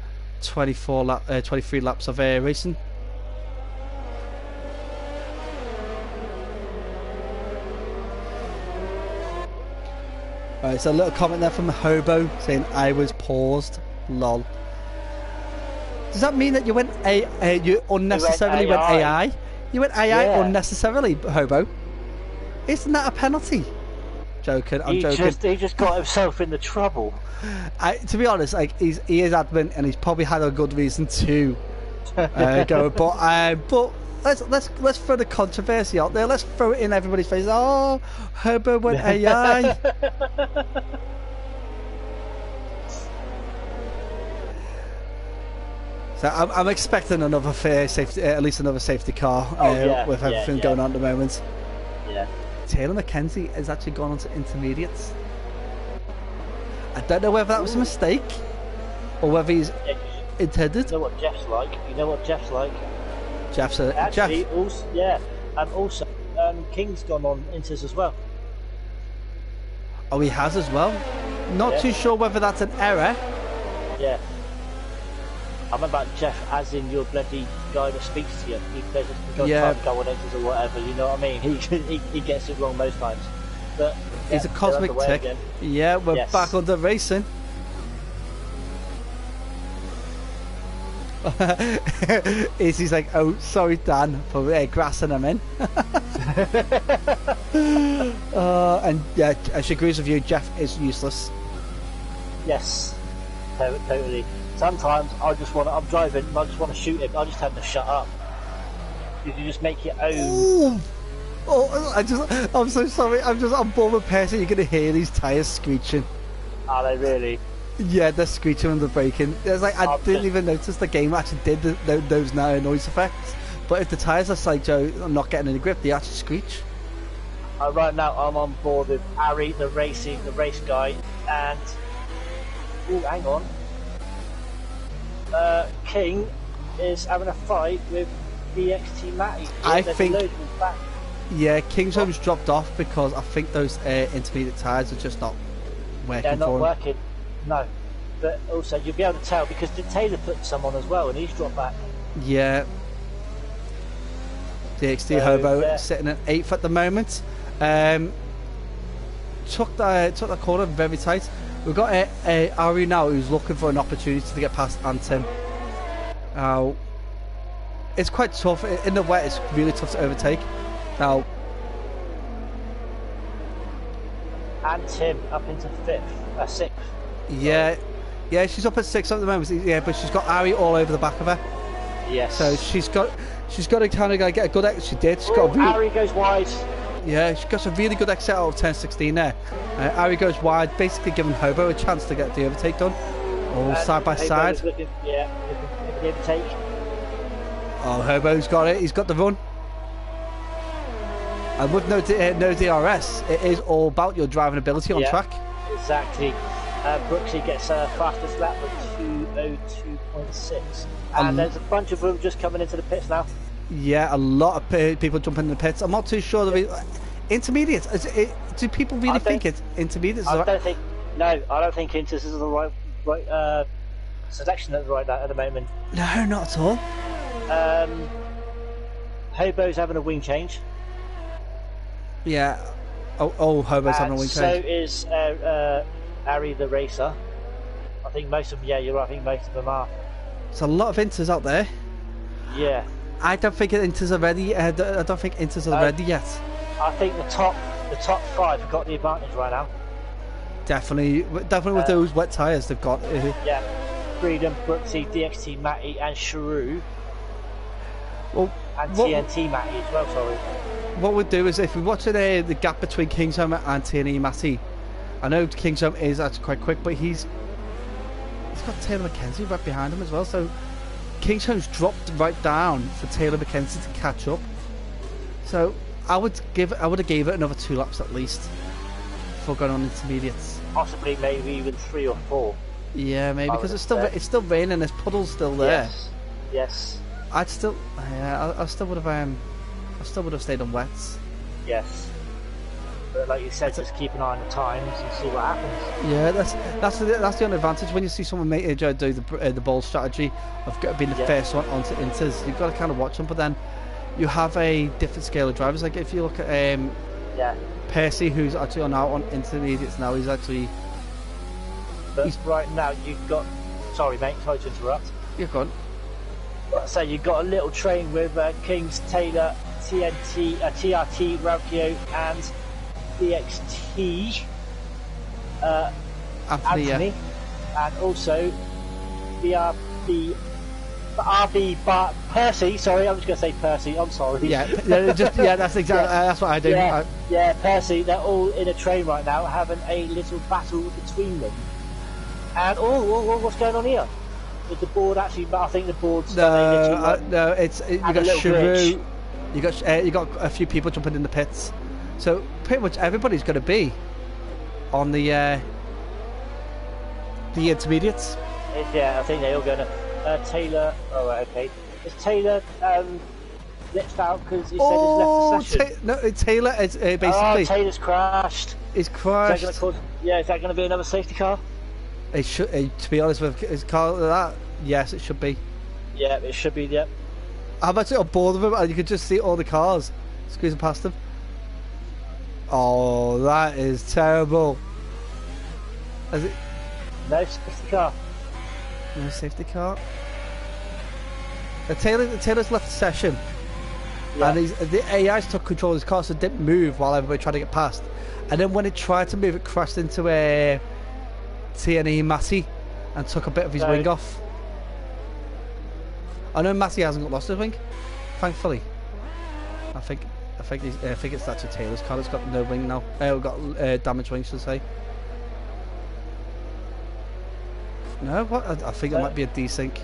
Speaker 1: 23 laps of racing. Alright, so a little comment there from Hobo saying I was paused. Lol. Does that mean that you went you unnecessarily went AI? You went AI unnecessarily, Hobo. Isn't that a penalty? Joking. I'm joking.
Speaker 2: He just got himself into trouble.
Speaker 1: To be honest, like he is adamant, and he's probably had a good reason to go. But let's throw the controversy out there. Let's throw it in everybody's face. Oh, Hobo went AI. So I'm expecting another safety, at least another safety car with everything going on at the moment.
Speaker 2: Yeah.
Speaker 1: Taylor McKenzie has actually gone on to intermediates. I don't know whether that was a mistake or whether he's intended.
Speaker 2: You know what Jeff's like.
Speaker 1: Jeff's
Speaker 2: actually,
Speaker 1: Jeff.
Speaker 2: Also, King's gone on Inters as well.
Speaker 1: Oh, he has as well. Not too sure whether that's an error.
Speaker 2: Yeah. I'm about Jeff as in your bloody guy that speaks to you. He doesn't try to go on Inters or whatever. You know what I mean? He gets it wrong most times. But
Speaker 1: he's a cosmic tick. Again. Yeah, we're back on the racing. He's like, oh, sorry, Dan, for grassing him in. And yeah, she agrees with you. Jeff is useless.
Speaker 2: Yes, totally. Sometimes I'm driving, and I just want to shoot him. I just tell him to shut up. You just make your own.
Speaker 1: I'm so sorry. I'm bored with person. You're gonna hear these tyres screeching.
Speaker 2: Are they really?
Speaker 1: Yeah, they're screeching when they're braking. It's like I didn't even notice the game actually did those noise effects. But if the tyres are like, Joe, I'm not getting any grip, they actually screech.
Speaker 2: Right now, I'm on board with Ari, the race guy, and hang on. King is having a fight with DXT Matty.
Speaker 1: I think. Yeah, King's Home's dropped off because I think those intermediate tyres are just not working.
Speaker 2: They're not working. No, but also you'll be able to tell because Taylor put some on as well, and he's dropped back.
Speaker 1: Yeah. DXT Hobo sitting at 8th at the moment. Took that corner very tight. We've got Ari now who's looking for an opportunity to get past Antim. It's quite tough in the wet. It's really tough to overtake. Now,
Speaker 2: Antim up into 6th.
Speaker 1: Yeah, she's up at 6 at the moment. Yeah, but she's got Ari all over the back of her.
Speaker 2: Yes.
Speaker 1: So she's got to kind of get a good exit. She did.
Speaker 2: Ari goes wide.
Speaker 1: Yeah, she got a really good exit out of 10-16 there. Ari goes wide, basically giving Hobo a chance to get the overtake done. All side by side.
Speaker 2: Looking for the overtake.
Speaker 1: Oh, Hobo's got it. He's got the run. And with no DRS, it is all about your driving ability on track.
Speaker 2: Exactly. Brooksy gets fastest lap with 2:02.6, and there's a bunch of them just coming into the pits now. Yeah,
Speaker 1: a lot of people jumping in the pits. I'm not too sure. Intermediates. Do people really think it's intermediates?
Speaker 2: I don't think Inters is the right selection at the moment.
Speaker 1: No, not at all.
Speaker 2: Hobo's having a wing change.
Speaker 1: Yeah. Oh, Hobo's having a wing change.
Speaker 2: So is Ari the racer. I think most of them. Yeah, you're right. I think most of them are.
Speaker 1: There's a lot of Inters out there.
Speaker 2: Yeah.
Speaker 1: I don't think Inters are ready. I don't think Inters are ready yet.
Speaker 2: I think the top 5 have got the advantage right now.
Speaker 1: Definitely with those wet tyres they've got.
Speaker 2: Yeah. Freedom, Brooksy, DXT Matty, and Sharu.
Speaker 1: Well,
Speaker 2: and TNT Matty as well. Sorry.
Speaker 1: What we'll do is if we watch the gap between Kingsholm and TNT Matty, I know Kingsholm is actually quite quick, but he's got Taylor McKenzie right behind him as well. So Kingsholm's dropped right down for Taylor McKenzie to catch up. So I would have gave it another 2 laps at least before going on intermediates.
Speaker 2: Possibly, maybe even 3 or 4.
Speaker 1: Yeah, maybe because it's still raining. There's puddles still there.
Speaker 2: Yes.
Speaker 1: I still would have stayed on wets.
Speaker 2: Yes. But like you said, just keep an eye on the times and see what happens.
Speaker 1: Yeah, that's the only advantage when you see someone do the ball strategy of being the first one onto Inters. You've got to kind of watch them, but then you have a different scale of drivers. Like if you look at
Speaker 2: Yeah.
Speaker 1: Percy, who's actually on intermediates now,
Speaker 2: But right now you've got. Sorry, mate. Sorry to interrupt.
Speaker 1: You're gone.
Speaker 2: So you've got a little train with Kings, Taylor, TNT, TRT, Ravkio, and DXT. Anthony, and also the RB Percy. Sorry, I'm just going to say Percy. I'm sorry.
Speaker 1: Yeah, that's exactly that's what I do.
Speaker 2: Yeah, Percy. They're all in a train right now, having a little battle between them. And what's going on here? With the board actually, I think the board's
Speaker 1: no, it's you got Sharu, you got a few people jumping in the pits, so pretty much everybody's going to be on the intermediates.
Speaker 2: Yeah, I think they're all going to. Taylor, oh right, okay. Is Taylor glitched out because he said he's left the session?
Speaker 1: No, Taylor is basically.
Speaker 2: Oh, Taylor's crashed.
Speaker 1: He's crashed.
Speaker 2: Is that going to be another safety car?
Speaker 1: It should. To be honest, with his car like that, yes, it should be.
Speaker 2: Yeah, it should be. Yeah.
Speaker 1: I'm actually on board of him, and you could just see all the cars squeezing past him. Oh, that is terrible. Is it?
Speaker 2: No safety car.
Speaker 1: No safety car. Taylor's left the session, and the AI's took control of his car, so it didn't move while everybody tried to get past. And then when it tried to move, it crashed into a TNE Massey and took a bit of his wing off. I know Massey hasn't lost his wing, thankfully. I think it's actually Taylor's car that's got no wing now. We've got damaged wings, should I say. No, what? I think it might be a desync.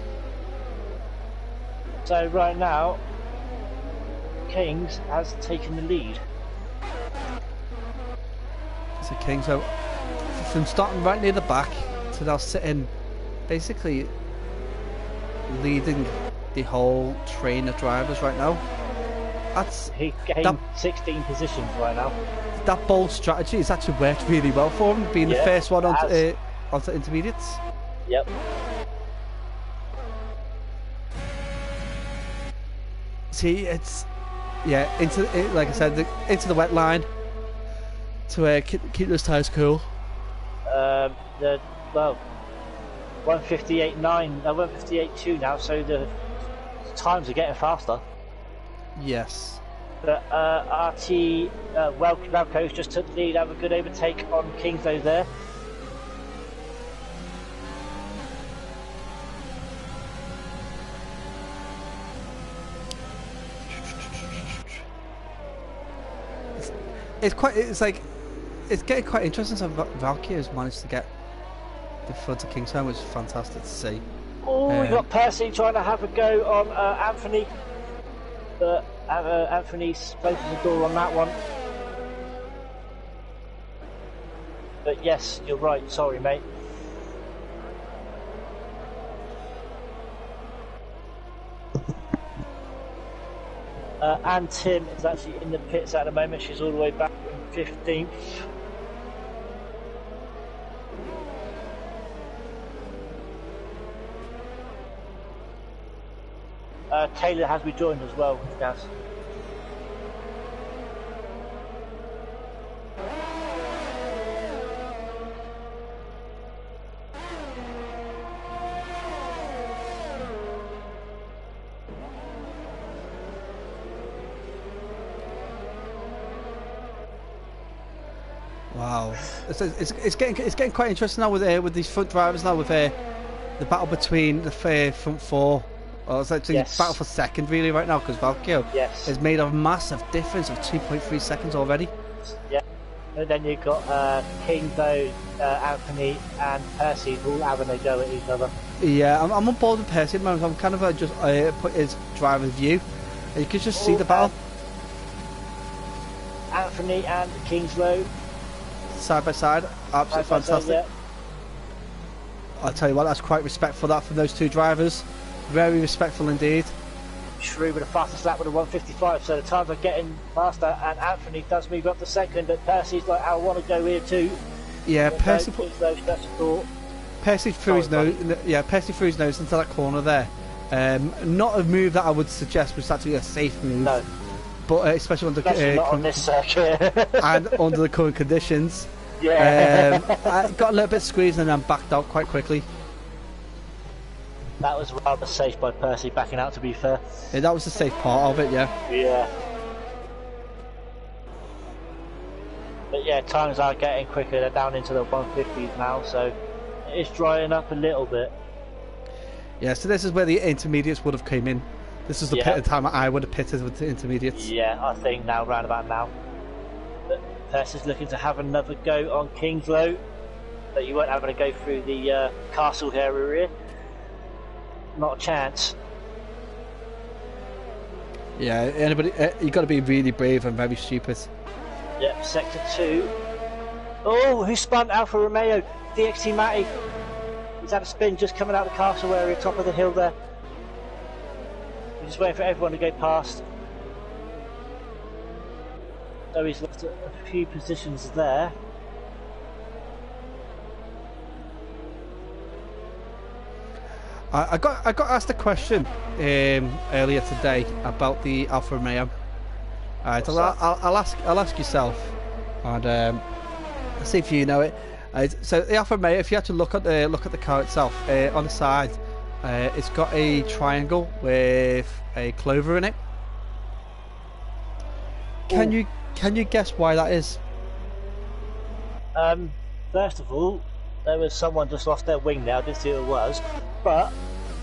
Speaker 2: So right now, Kings has taken the lead.
Speaker 1: It's a King. So from starting right near the back to now sitting, basically leading the whole train of drivers right now.
Speaker 2: He gained 16 positions right now.
Speaker 1: That bold strategy has actually worked really well for him, being the first one onto intermediates.
Speaker 2: Yep.
Speaker 1: See, it's like I said, into the wet line to keep those tyres cool.
Speaker 2: 158.9, 158.2 now, so the times are getting faster.
Speaker 1: Yes.
Speaker 2: But RT Welco's just took the lead, have a good overtake on Kingslow there.
Speaker 1: It's getting quite interesting. So Valkyrie has managed to get the front of Kingston, which is fantastic to see.
Speaker 2: Oh, we got Percy trying to have a go on Anthony, but Anthony's closes the door on that one. But yes, you're right. Sorry, mate. And Tim is actually in the pits at the moment. She's all the way back in 15th. Taylor has rejoined as well, Gaz.
Speaker 1: Wow, it's getting quite interesting now with these front drivers now with the battle between the front four. Well, it's actually battle for second really right now because Valkyrie has made a massive difference of 2.3 seconds already.
Speaker 2: Yeah, and then you've got Kingbo, Anthony, and Percy all having a go at each other.
Speaker 1: Yeah, I'm on board with Percy at the moment. I'm kind of just put his driver's view, and you can just see the battle.
Speaker 2: Anthony and Kingslow
Speaker 1: side by side, absolutely fantastic. I'll tell you what, that's quite respectful that from those two drivers. Very respectful indeed.
Speaker 2: Shrew with a fastest lap with a 155, so the times are getting faster, and Anthony does move up to second, but Percy's like, I want to go here too.
Speaker 1: Yeah, Percy threw his nose. Yeah, Percy threw his nose into that corner there. Not a move that I would suggest was actually a safe move.
Speaker 2: No.
Speaker 1: but especially under
Speaker 2: not on this circuit.
Speaker 1: and under the current conditions.
Speaker 2: Yeah.
Speaker 1: I got a little bit squeezed and then backed out quite quickly.
Speaker 2: That was rather safe by Percy backing out, to be fair.
Speaker 1: Yeah, that was the safe part of it, yeah.
Speaker 2: Yeah. But yeah, times are getting quicker. They're down into the 150s now, so it's drying up a little bit.
Speaker 1: Yeah, so this is where the intermediates would have came in. This is the time I would have pitted with the intermediates.
Speaker 2: Yeah, I think now, round about now. But Percy's looking to have another go on Kingslow, but you won't have to go through the castle area. Not a chance.
Speaker 1: Yeah, anybody, you got to be really brave and very stupid.
Speaker 2: Yep, sector 2. Oh, who spun Alfa Romeo? DXT Matty. He's had a spin just coming out of the castle area, top of the hill there. We're just waiting for everyone to go past. So he's lost a few positions there.
Speaker 1: I got asked a question earlier today about the Alfa Romeo. Alright, I'll ask yourself, and see if you know it. So the Alfa Romeo, if you had to look at the car itself, on the side, it's got a triangle with a clover in it. Can you guess why that is?
Speaker 2: First of all, there was someone just lost their wing there. I didn't see who it was, but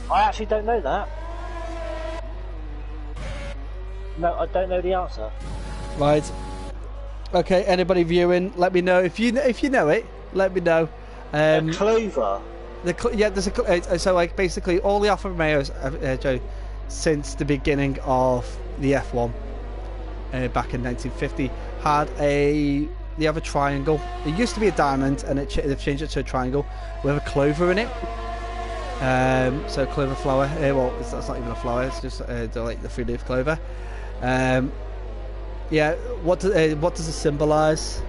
Speaker 2: I actually don't know that. No, I don't know the answer.
Speaker 1: Right. Okay. Anybody viewing? Let me know if you know it. Let me know.
Speaker 2: Clover.
Speaker 1: Yeah, there's so like basically all the Alfa Romeos, Joe, since the beginning of the F1, back in 1950, they have a triangle. It used to be a diamond, and they've changed it to a triangle with a clover in it. So clover flower. Well, that's not even a flower. It's just like the 3-leaf clover. Yeah. What does it symbolise?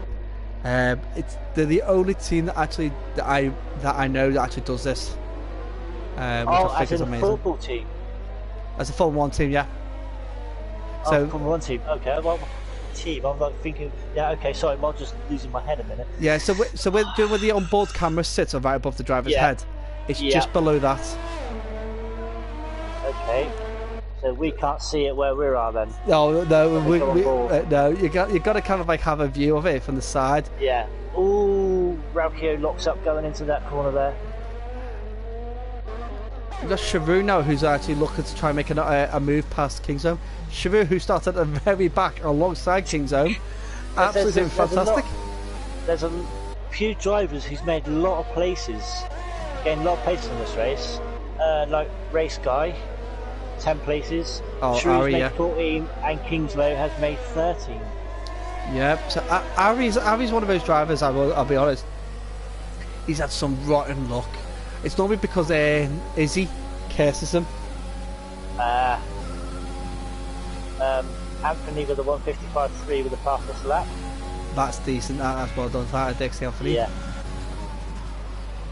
Speaker 1: They're the only team that I know that actually does this. Which I think is amazing.
Speaker 2: Football team.
Speaker 1: As a Formula 1 team, yeah.
Speaker 2: So Formula 1 team. Okay. Well, team. I'm like thinking. Yeah. Okay. Sorry, I'm just losing my head a minute.
Speaker 1: Yeah. So we're doing where the onboard camera sits right above the driver's head. It's just below that.
Speaker 2: Okay. So we can't see it where we are then.
Speaker 1: No, no, you got to kind of like have a view of it from the side.
Speaker 2: Yeah. Ooh, Raukio locks up going into that corner there.
Speaker 1: We've got Sharu now, who's actually looking to try and make a move past Kingzone. Sharu, who started at the very back alongside Kingzone, absolutely fantastic.
Speaker 2: There's a few drivers who's made a lot of places, gained a lot of places in this race. Like Race Guy. 10 places. Shrew's made 14, and Kingslow has made 13.
Speaker 1: Yep. So Ari's one of those drivers. I'll be honest. He's had some rotten luck. It's normally because Izzy curses him.
Speaker 2: Anthony with the 155.3 with the fastest lap.
Speaker 1: That's decent. That's well done. That Dixie Anthony.
Speaker 2: Yeah.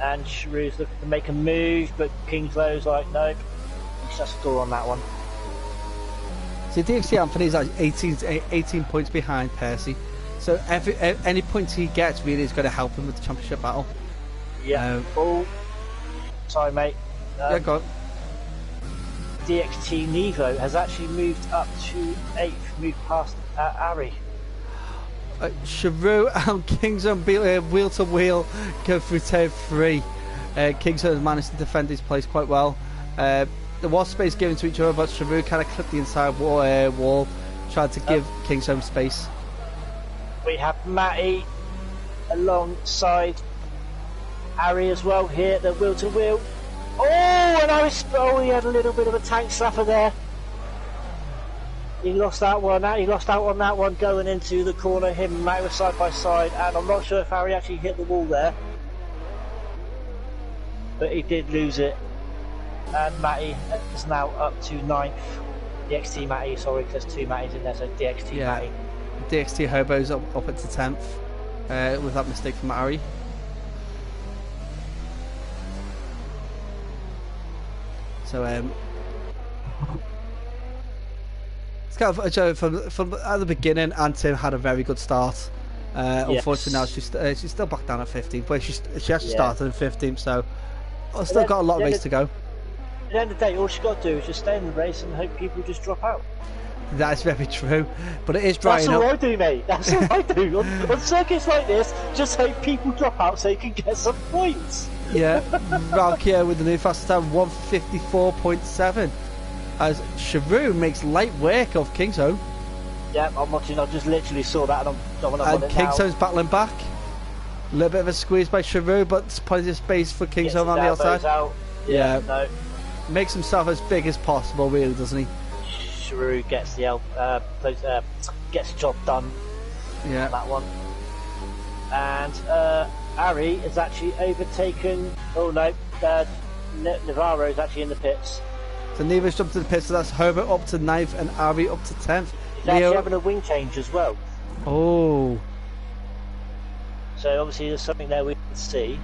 Speaker 2: And Shrew's looking to make a move, but Kingslow's like, nope. Just score on that one.
Speaker 1: So DXT Anthony's like 18 points behind Percy. So any points he gets really is going to help him with the championship battle.
Speaker 2: Yeah. Sorry, mate.
Speaker 1: Yeah, go on.
Speaker 2: DXT Nevo has actually moved up to 8th, moved past Ari.
Speaker 1: Sharu and Kingzone wheel to wheel go through turn 3. Kingzone has managed to defend his place quite well. There was space given to each other, but Sharu kind of clipped the inside wall, tried to give Kingzone space.
Speaker 2: We have Matty alongside Ari as well here, the wheel to wheel. Oh, and he had a little bit of a tank slapper there. He lost that one. He lost out on that one going into the corner. Him and Matty were side by side, and I'm not sure if Ari actually hit the wall there, but he did lose it. And Matty is now up to 9th. DXT Matty, sorry, because 2 Matties in there, so DXT Matty.
Speaker 1: DXT Hobo's up at the 10th with that mistake from Ari. kind of, so from at the beginning, and Tim had a very good start. Unfortunately, now she's still back down at 15th, but she actually started in 15th, so I've still got a lot of race to go.
Speaker 2: At the end of the day, all she got to do is just stay in the race and hope people just drop out.
Speaker 1: That is very true, but it is drying up.
Speaker 2: That's all I do, mate. That's all I do. On circuits like this, just hope people drop out so you can get some points.
Speaker 1: Yeah, Valkyrie with the new fastest time, 154.7. As Sharu makes light work of Kingshome.
Speaker 2: Yeah, I'm watching. I just literally saw that, and I'm
Speaker 1: Kingshome's battling back. A little bit of a squeeze by Sharu, but there's plenty of space for Kingshome on the outside.
Speaker 2: Yeah, no.
Speaker 1: Makes himself as big as possible, really, doesn't he?
Speaker 2: Sharu gets the gets the job done.
Speaker 1: Yeah.
Speaker 2: On that one. And Ari is actually overtaken. Oh no, Navarro is actually in the pits.
Speaker 1: So Neva's jumped to the pits, so that's Herbert up to 9th and Ari up to 10th.
Speaker 2: He's actually having a wing change as well.
Speaker 1: Oh.
Speaker 2: So obviously there's something there we can see.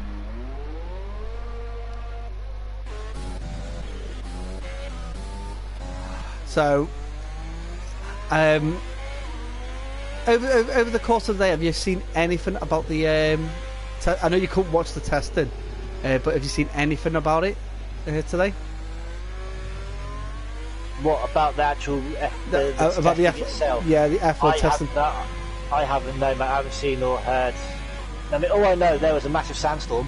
Speaker 1: So, over the course of the day, have you seen anything about the? I know you couldn't watch the testing, but have you seen anything about it today?
Speaker 2: What about the actual
Speaker 1: about the F
Speaker 2: itself?
Speaker 1: Yeah, the F1 testing.
Speaker 2: I haven't known, I haven't seen or heard. I mean, all I know, there was a massive sandstorm.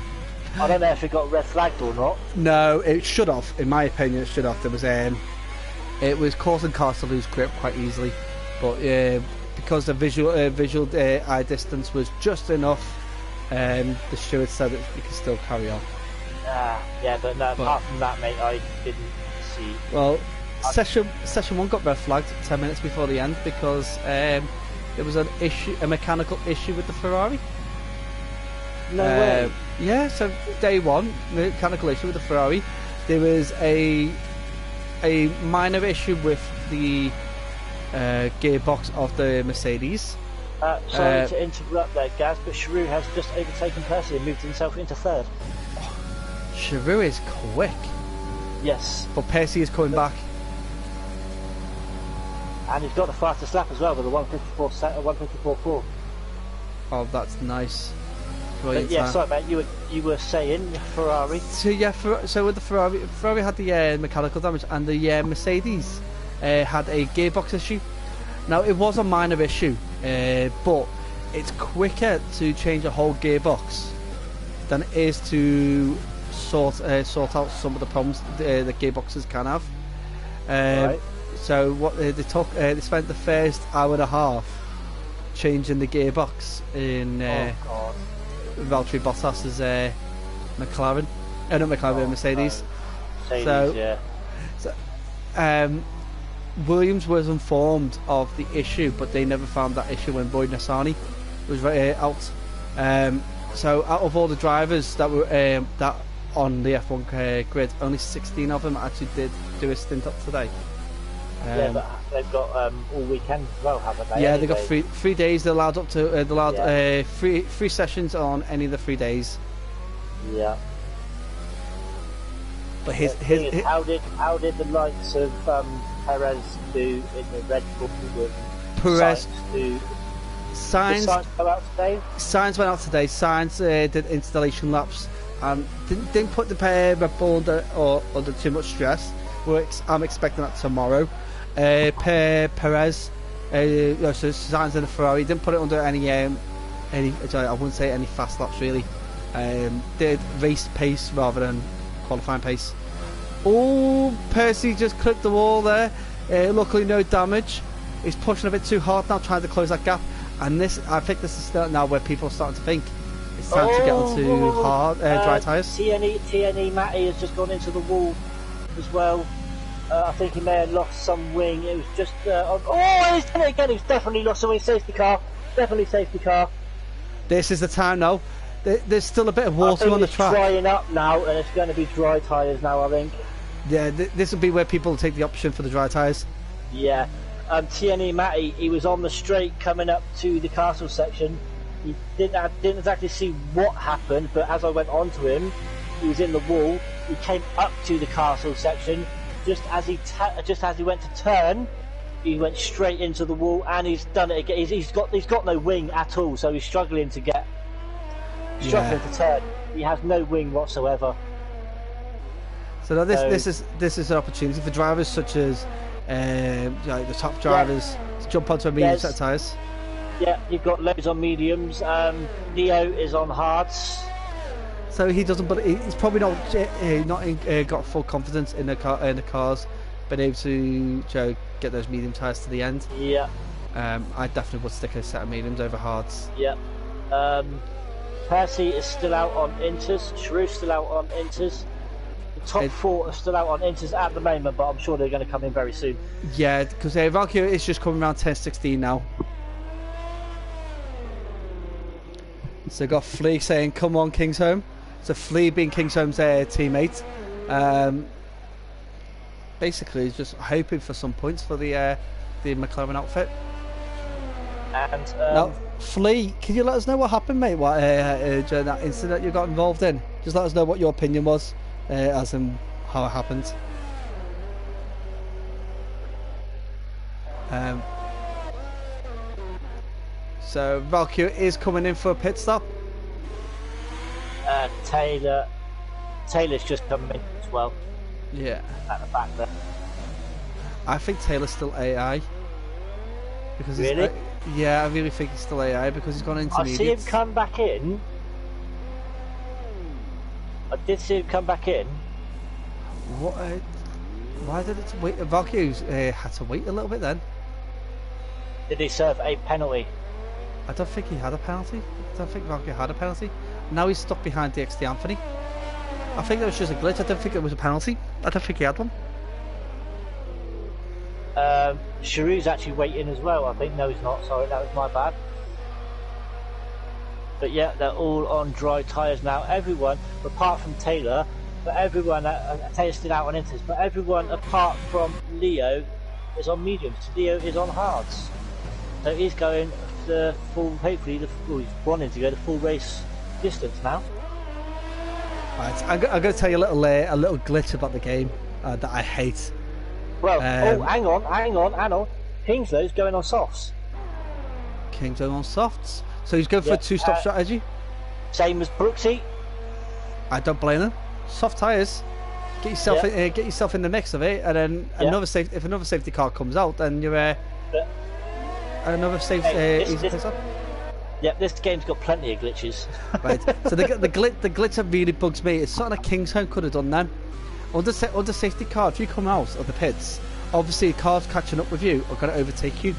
Speaker 2: I don't know if it got red flagged or not.
Speaker 1: No, it should have. In my opinion, it should have. It was causing cars to lose grip quite easily, but because the visual eye distance was just enough, the steward said that you could still carry on.
Speaker 2: Yeah, but no. Apart from that, mate, I didn't see.
Speaker 1: Well, session 1 got red flagged 10 minutes before the end because there was a mechanical issue with the Ferrari.
Speaker 2: No way.
Speaker 1: Yeah, so day 1, mechanical issue with the Ferrari. There was a minor issue with the gearbox of the Mercedes.
Speaker 2: Sorry to interrupt there, Gaz, but Sharu has just overtaken Percy and moved himself into 3rd.
Speaker 1: Sharu is quick.
Speaker 2: Yes.
Speaker 1: But Percy is coming back.
Speaker 2: And he's got the fastest lap as well with a 154.4.
Speaker 1: Oh, that's nice.
Speaker 2: But yeah, sorry mate, you were saying Ferrari.
Speaker 1: So yeah, so with the Ferrari had the mechanical damage, and the Mercedes had a gearbox issue. Now it was a minor issue, but it's quicker to change a whole gearbox than it is to sort out some of the problems the gearboxes can have.
Speaker 2: Right.
Speaker 1: So what they spent the first hour and a half changing the gearbox in Valtteri Bottas's McLaren, not McLaren, Mercedes.
Speaker 2: Mercedes,
Speaker 1: so Williams was informed of the issue, but they never found that issue when Boyd Nassani was out. So out of all the drivers that were that on the F1 grid, only 16 of them actually did do a stint up today.
Speaker 2: Yeah, but they've got all weekend as well, haven't they?
Speaker 1: Yeah,
Speaker 2: anyway?
Speaker 1: they've got 3 days. They're allowed up to three sessions on any of the 3 days.
Speaker 2: Yeah.
Speaker 1: But
Speaker 2: how did the likes of Perez do in the Red Bull with
Speaker 1: Perez
Speaker 2: Sainz go out today?
Speaker 1: Sainz went out today. Sainz did installation laps and didn't put the Red Bull under too much stress. I'm expecting that tomorrow. Perez, so Sainz in the Ferrari, didn't put it under any I wouldn't say any fast laps really. Did race pace rather than qualifying pace. Oh, Percy just clipped the wall there. Luckily no damage. He's pushing a bit too hard now, trying to close that gap. And I think this is starting now where people are starting to think it's time to get onto hard dry tyres.
Speaker 2: TNE Matty has just gone into the wall as well. I think he may have lost some wing. It was just he's done it again. He's definitely lost some wing. Safety car.
Speaker 1: This is the time now. There's still a bit of water on the track.
Speaker 2: It's drying up now, and it's going to be dry tyres now, I think.
Speaker 1: Yeah, this will be where people take the option for the dry tyres.
Speaker 2: Yeah. TNE Matty, he was on the straight coming up to the castle section. He didn't exactly see what happened, but as I went on to him, he was in the wall. He came up to the castle section. Just as he went to turn, he went straight into the wall, and he's done it again. He's got no wing at all, so he's struggling to turn. He has no wing whatsoever.
Speaker 1: So now this is an opportunity for drivers such as like the top drivers to jump onto a medium set of tyres.
Speaker 2: Yeah, you've got loads on mediums. Leo is on hards.
Speaker 1: So he doesn't, but he's probably not got full confidence in the cars, been able to get those medium tyres to the end.
Speaker 2: Yeah.
Speaker 1: I definitely would stick a set of mediums over hards.
Speaker 2: Yeah. Percy is still out on inters. Shrews still out on inters. The top 4 are still out on inters at the moment, but I'm sure they're going to come in very soon.
Speaker 1: Yeah, because Valkyrie is just coming around 10-16 now. So got Flea saying, "Come on, Kingsholm." So Flea being Kingsholm's teammate. Basically, he's just hoping for some points for the McLaren outfit.
Speaker 2: And
Speaker 1: now, Flea, can you let us know what happened, mate? What during that incident you got involved in? Just let us know what your opinion was, as in how it happened. So Valkyrie is coming in for a pit stop.
Speaker 2: Taylor's just coming in as well.
Speaker 1: Yeah.
Speaker 2: At the back there.
Speaker 1: I think Taylor's still AI. Because
Speaker 2: really?
Speaker 1: Yeah, I really think he's still AI because he's gone into.
Speaker 2: I see him come back in. I did see him come back in.
Speaker 1: What? Why did it wait? Valkyrie had to wait a little bit then.
Speaker 2: Did he serve a penalty?
Speaker 1: I don't think he had a penalty. I don't think Valkyrie had a penalty. Now he's stuck behind DXT Anthony. I think that was just a glitch. I don't think it was a penalty. I don't think he had one.
Speaker 2: Shrews actually waiting as well, I think. No, he's not. Sorry, that was my bad. But yeah, they're all on dry tyres now. Everyone, apart from Taylor, Taylor's still out on inters, but everyone apart from Leo is on mediums. Leo is on hards. So he's going the full, hopefully, he's wanting to go the full race distance now.
Speaker 1: Right, I'm going to tell you a little glitch about the game that I hate.
Speaker 2: Well, hang on. Kingslow's going on softs.
Speaker 1: Kingslow on softs. So he's going for a two-stop strategy?
Speaker 2: Same as Brooksy.
Speaker 1: I don't blame him. Soft tyres. Get yourself in the mix of it, and then if another safety car comes out, then you're another easy piss up.
Speaker 2: Yep, this game's got plenty of glitches.
Speaker 1: Right. So the glitch that really bugs me is something that Kingsholm could have done then. Under safety car, if you come out of the pits, obviously cars catching up with you are going to overtake you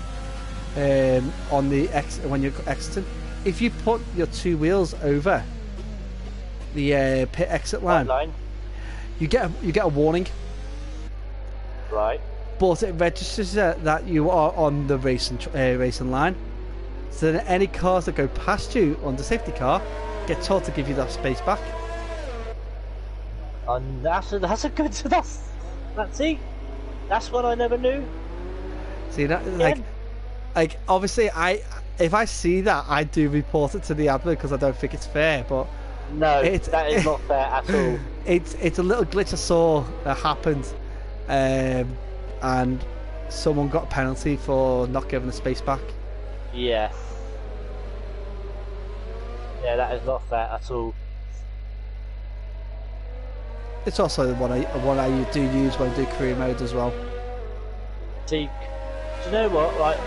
Speaker 1: on the when you're exiting. If you put your two wheels over the pit exit line, you get a warning.
Speaker 2: Right.
Speaker 1: But it registers that you are on the racing line. So then any cars that go past you on the safety car get told to give you that space back.
Speaker 2: And that's a good. See, that's what I never knew.
Speaker 1: See that like obviously if I see that I do report it to the admin because I don't think it's fair. But
Speaker 2: no, that is not fair at all.
Speaker 1: It's a little glitch I saw that happened, and someone got a penalty for not giving the space back.
Speaker 2: Yeah. Yeah, that is not fair at all.
Speaker 1: It's also the one I do use when I do career mode as well.
Speaker 2: See, do you know what? Like,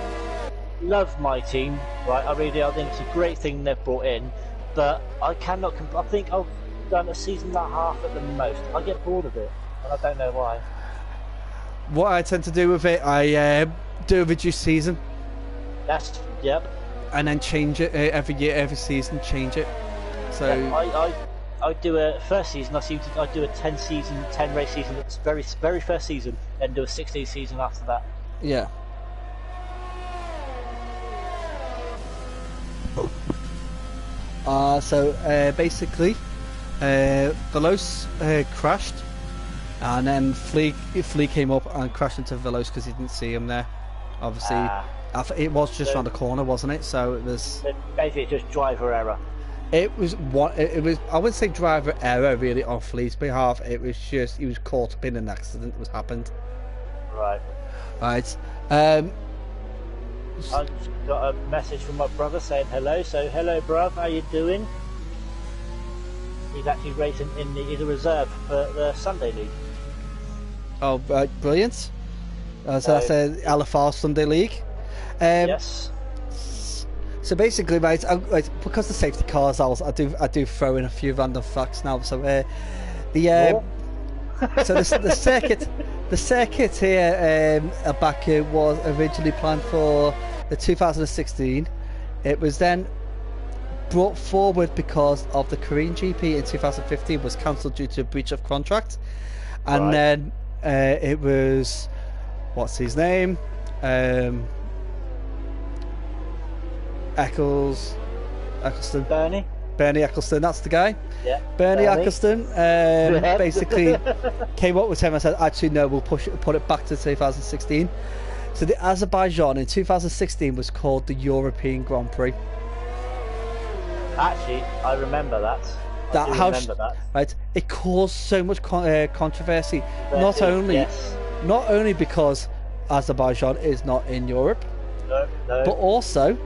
Speaker 2: love my team, right? I really do. I think it's a great thing they've brought in, but I cannot. I think I've done a season and a half at the most. I get bored of it, and I don't know why.
Speaker 1: What I tend to do with it, I do a reduced season.
Speaker 2: Yep.
Speaker 1: And then change it every year, every season, change it. So
Speaker 2: yeah, I do a first season. I do a 10 race season at the very first season, then do a 16 season after that.
Speaker 1: Yeah. So basically, Veloce crashed, and then Flea came up and crashed into Veloce because he didn't see him there. Obviously, it was just around the corner, wasn't it? So it was
Speaker 2: basically just driver error.
Speaker 1: It was I wouldn't say driver error really on Flea's behalf. It was just he was caught up in an accident that was happened.
Speaker 2: Right.
Speaker 1: Um,
Speaker 2: I just got a message from my brother saying hello. So hello, bruv, how you doing? He's actually racing he's a reserve for the Sunday League.
Speaker 1: oh, brilliant! So that's a LFR Sunday League.
Speaker 2: Yes.
Speaker 1: So basically, right, because the safety cars, I do throw in a few random facts now. So so the circuit here at Baku was originally planned for the 2016. It was then brought forward because of the Korean GP in 2015 was cancelled due to a breach of contract, and then it was what's his name, Eccleston. Bernie Eccleston, that's the guy.
Speaker 2: Yeah.
Speaker 1: Bernie Eccleston basically came up with him and said, actually, no, we'll put it back to 2016. So the Azerbaijan in 2016 was called the European Grand Prix.
Speaker 2: Actually, I remember that. Remember that.
Speaker 1: Right, it caused so much controversy. Not only because Azerbaijan is not in Europe, but also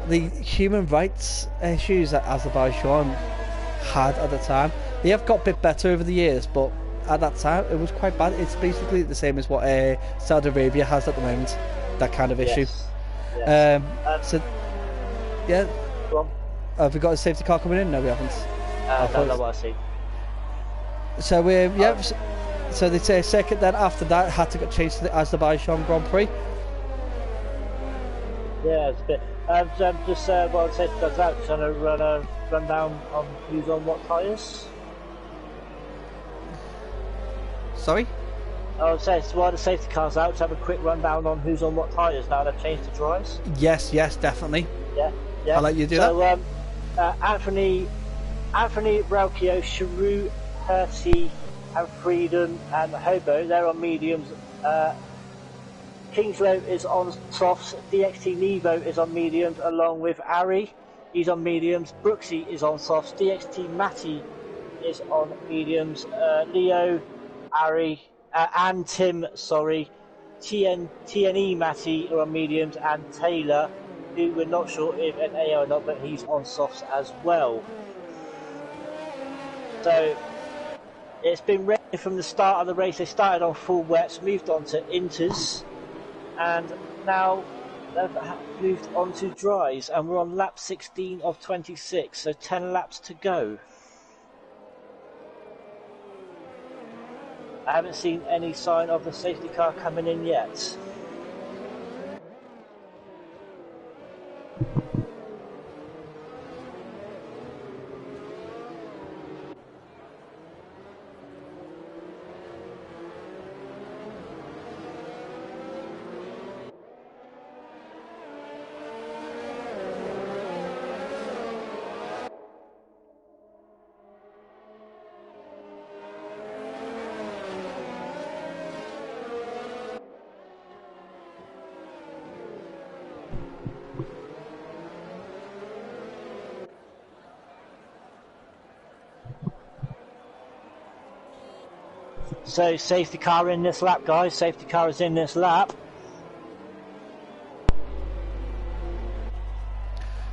Speaker 1: the human rights issues that Azerbaijan had at the time. They have got a bit better over the years, but at that time it was quite bad. It's basically the same as what Saudi Arabia has at the moment, that kind of issue.
Speaker 2: Yes.
Speaker 1: So yeah, have we got a safety car coming in? No, we haven't.
Speaker 2: No, what I see.
Speaker 1: So so they say second, then after that had to get changed to the Azerbaijan Grand Prix.
Speaker 2: Yeah, it's a bit. Just what I said, that's out. Just trying to run down on who's on what tyres.
Speaker 1: Sorry?
Speaker 2: I would say it's while the safety car's out, to have a quick rundown on who's on what tyres now they've changed the drives.
Speaker 1: Yes, definitely.
Speaker 2: Yeah.
Speaker 1: I'll let you do that.
Speaker 2: Anthony Rauchio, Cheru, Herty, and Freedom, and Hobo, they're on mediums. Kingslow is on softs, DXT Nevo is on mediums, along with Ari, he's on mediums, Brooksy is on softs, DXT Matty is on mediums, Leo, Ari, and Tim, TNE Matty are on mediums, and Taylor, who we're not sure if an AO or not, but he's on softs as well. So it's been raining from the start of the race. They started on full wets, moved on to inters, and now they've moved on to dries, and we're on lap 16 of 26, so 10 laps to go. I haven't seen any sign of the safety car coming in yet. So safety car in this lap, guys. Safety car is in this lap.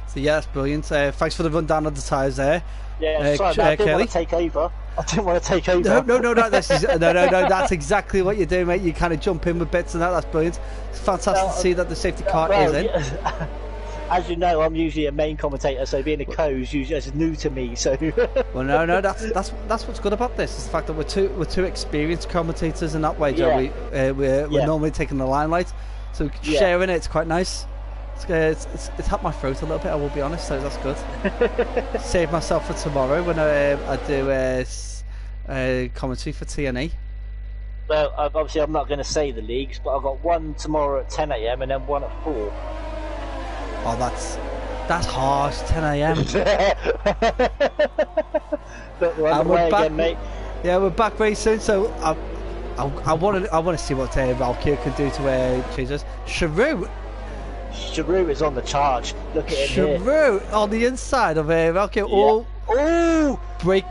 Speaker 1: So yeah, that's brilliant. Thanks for the rundown of the tyres there.
Speaker 2: Yeah, sorry, I didn't want to take over. No,
Speaker 1: that's exactly what you do, mate. You kind of jump in with bits and that. That's brilliant. It's fantastic to see that the safety car is in.
Speaker 2: As you know, I'm usually a main commentator, so being a co-is usually new to me. So,
Speaker 1: well, no, that's what's good about this. Is the fact that we're two experienced commentators in that way, Joe.
Speaker 2: Yeah.
Speaker 1: We're normally taking the limelight, so sharing it. It's quite nice. It's helped my throat a little bit, I will be honest. So that's good. Save myself for tomorrow when I do commentary for TNE.
Speaker 2: Well, obviously I'm not going to say the leagues, but I've got one tomorrow at 10 AM and then one at 4.
Speaker 1: Oh, that's harsh. 10 AM.
Speaker 2: But we're back again, mate.
Speaker 1: Yeah, we're back very soon. So I want to see what Valkyrie can do to change us. Cheru
Speaker 2: is on the charge. Look at him
Speaker 1: here. On the inside of Valkyrie.
Speaker 2: Oh,
Speaker 1: break!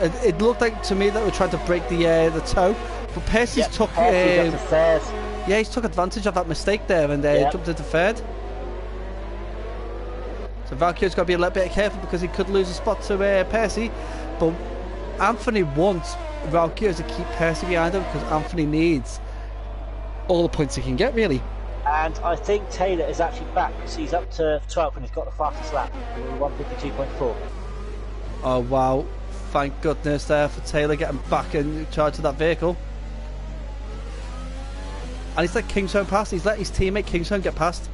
Speaker 1: It looked like to me that we're trying to break the toe, But Percy's took
Speaker 2: Percy's up to third.
Speaker 1: yeah, he's took advantage of that mistake there and jumped into third. So Valkyrie's got to be a little bit careful because he could lose a spot to Percy. But Anthony wants Valkyrie to keep Percy behind him because Anthony needs all the points he can get, really.
Speaker 2: And I think Taylor is actually back because he's up to 12th and he's got the fastest lap, 152.4.
Speaker 1: Oh wow, thank goodness there for Taylor getting back in charge of that vehicle. And he's let Kingston pass, he's let his teammate Kingston get past.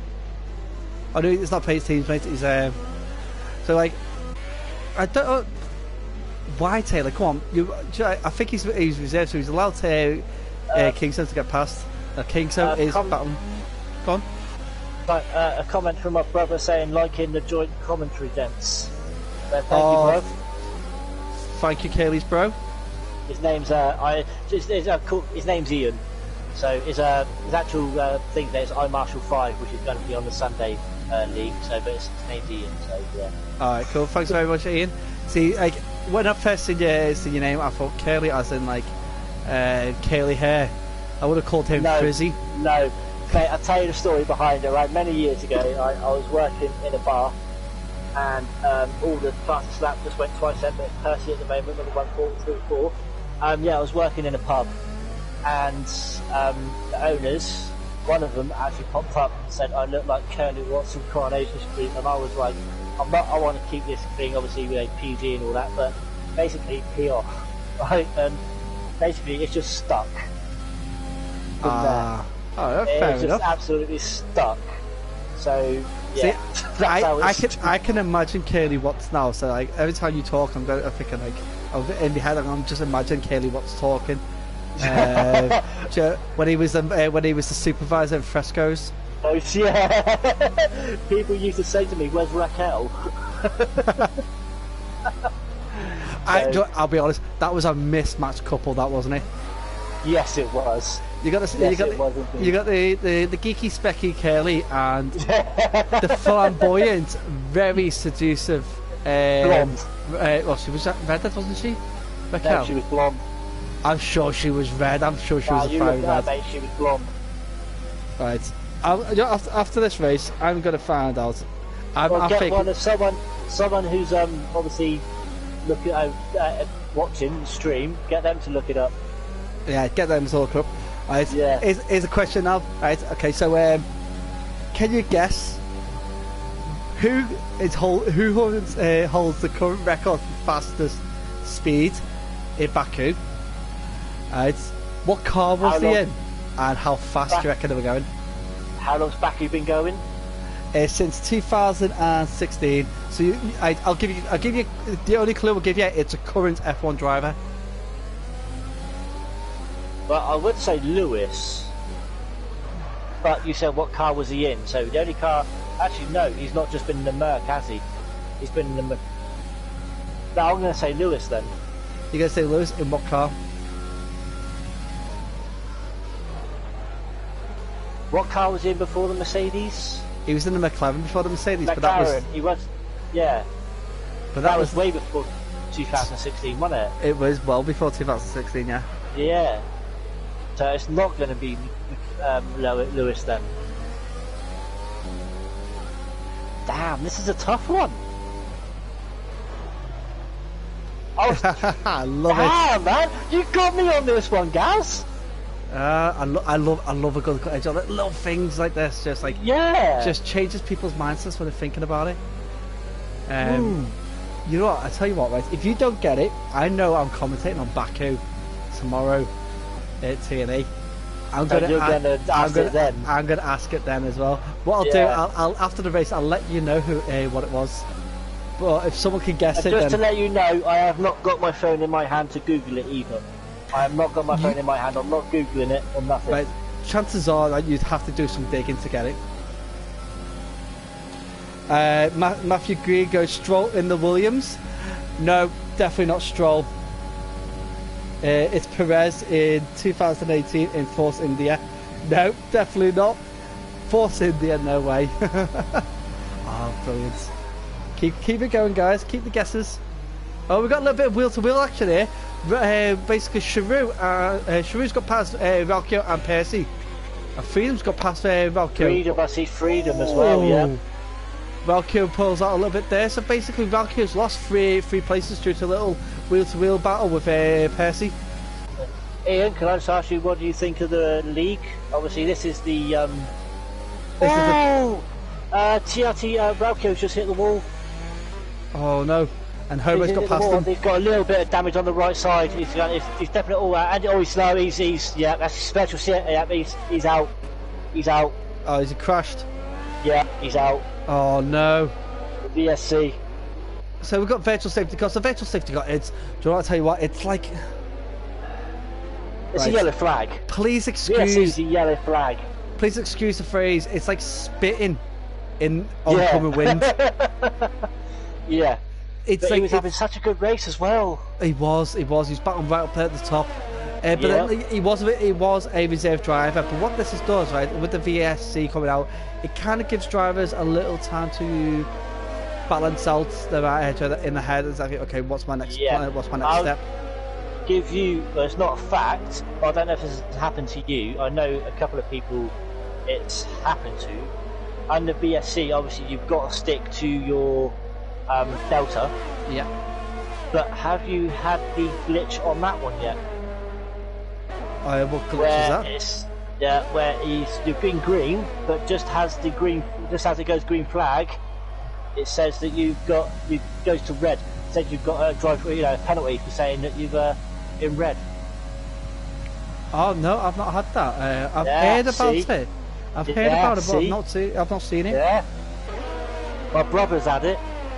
Speaker 1: Oh no, it's not his teammate, he's so like, I don't know why Taylor, come on, I think he's reserved, so he's allowed to Kingston to get past. Kingston is battling. Go on.
Speaker 2: A comment from my brother saying liking the joint commentary, gents. Thank you, bro.
Speaker 1: Thank you, Kaylee's bro.
Speaker 2: His name's his name's Ian. So his actual thing there is iMarshall 5, which is going to be on the Sunday league. So, but his name's Ian. So yeah. All
Speaker 1: right, cool. Thanks very much, Ian. See, like when I first seen your name, I thought Kaylee as in like Kaylee hair. I would have called him Frizzy.
Speaker 2: No, mate, I'll tell you the story behind it. Right, many years ago, I was working in a bar, and all the fastest lap just went twice then, but Percy at the moment with the 1:43.4. Yeah, I was working in a pub, and the owners, one of them actually popped up and said, I look like Curly Watson, Coronation Street, and I was like, I want to keep this thing, obviously, PG and all that, but basically, PR, right, and basically it's just stuck.
Speaker 1: Oh, that's fair
Speaker 2: enough. Just absolutely stuck. So yeah,
Speaker 1: see, I can imagine Kaylee Watts now. So like every time you talk, I'm thinking like in my head, I'm just imagining Kaylee Watts talking. When he was the supervisor in Frescoes.
Speaker 2: Oh yeah. People used to say to me, "Where's Raquel?"
Speaker 1: I'll be honest, that was a mismatched couple, that wasn't it?
Speaker 2: Yes, it was.
Speaker 1: You got the geeky, specky Curly and the flamboyant, very seductive.
Speaker 2: Blonde.
Speaker 1: Well, she was redhead, wasn't she? Raquel.
Speaker 2: No, she was blonde.
Speaker 1: I'm sure she was red. I'm sure she was a fiery red.
Speaker 2: Mate, she was blonde.
Speaker 1: Right. After this race, I'm going to find out.
Speaker 2: Get one of someone who's obviously looking watching the stream. Get them to look it up.
Speaker 1: Yeah, get them to look up. Right.
Speaker 2: Yeah.
Speaker 1: Here's a question now. Right. Okay. So, can you guess who holds the current record for fastest speed in Baku? Right. What car was he in, and how fast do you reckon they were going?
Speaker 2: How long's Baku been going?
Speaker 1: Since 2016. So I'll give you the only clue we'll give you. It's a current F1 driver.
Speaker 2: Well, I would say Lewis, but you said what car was he in? So the only car, actually no, he's not just been in the Merc, has he? He's been in the Merc. No, I'm going to say Lewis then.
Speaker 1: You're going to say Lewis in what car?
Speaker 2: What car was he in before the Mercedes?
Speaker 1: He was in the McLaren before the Mercedes.
Speaker 2: McLaren,
Speaker 1: but that was...
Speaker 2: he was, yeah.
Speaker 1: But
Speaker 2: that was way before 2016, wasn't it?
Speaker 1: It was well before 2016, yeah.
Speaker 2: Yeah. So it's not going to be Lewis then. Damn, this is a tough one.
Speaker 1: I love it.
Speaker 2: Damn, man, you got me on this one, Gaz.
Speaker 1: I love a good edge on it. Little things like this, just like just changes people's mindsets when they're thinking about it. You know what? I tell you what, right? If you don't get it, I know I'm commentating on Baku tomorrow at TNA. I'm gonna ask it then as well. What I'll do, I'll after the race, I'll let you know what it was. But if someone can guess it,
Speaker 2: just to let you know, I have not got my phone in my hand to Google it either. I have not got my phone in my hand. I'm not Googling it or nothing.
Speaker 1: Right. Chances are that you'd have to do some digging to get it. Matthew Green goes Stroll in the Williams. No, definitely not Stroll. It's Perez in 2018 in Force India. No, definitely not. Force India, no way. Oh, brilliant. Keep it going, guys. Keep the guesses. Oh, we've got a little bit of wheel-to-wheel action here. basically Sharu's got past Valkyrie and Percy. And Freedom's got past Valkyrie.
Speaker 2: Freedom, I see Freedom as well, yeah.
Speaker 1: Valkyrie pulls out a little bit there, so basically Valkyrie's lost three places due to a little wheel-to-wheel battle with Percy.
Speaker 2: Ian, can I just ask you, what do you think of the league? Obviously, this is the... TRT Valkyrie's just hit the wall.
Speaker 1: Oh no, and Hobo's got past him.
Speaker 2: He's got a little bit of damage on the right side. He's definitely all out. And he's slow. He's yeah, that's his special shit. Yeah, he's out. He's out.
Speaker 1: Oh, is he crashed?
Speaker 2: Yeah, he's out.
Speaker 1: Oh no.
Speaker 2: The VSC.
Speaker 1: So we've got virtual safety car. So virtual safety car, do you know what I tell you what? It's like...
Speaker 2: It's a yellow flag.
Speaker 1: Please excuse...
Speaker 2: VSC's a yellow flag.
Speaker 1: Please excuse the phrase, it's like spitting in oncoming wind.
Speaker 2: Yeah.
Speaker 1: It's
Speaker 2: but
Speaker 1: like
Speaker 2: he was having such a good race as well.
Speaker 1: He was battling right up there at the top. But then he was a reserve driver. But what this does, right, with the VSC coming out, it kind of gives drivers a little time to balance out their right in the head. It's like, okay, what's my next step?
Speaker 2: Give you, well, it's not a fact, but I don't know if this has happened to you. I know a couple of people it's happened to. And the VSC, obviously, you've got to stick to your Delta.
Speaker 1: Yeah.
Speaker 2: But have you had the glitch on that one yet?
Speaker 1: What glitch is that?
Speaker 2: Where you're being green, but just as it goes green flag, it says that it goes to red. It says you've got a penalty for saying that you've in red.
Speaker 1: Oh no, I've not had that. I've heard about it. I've heard about it, but I've not seen it.
Speaker 2: Yeah. My brother's had it,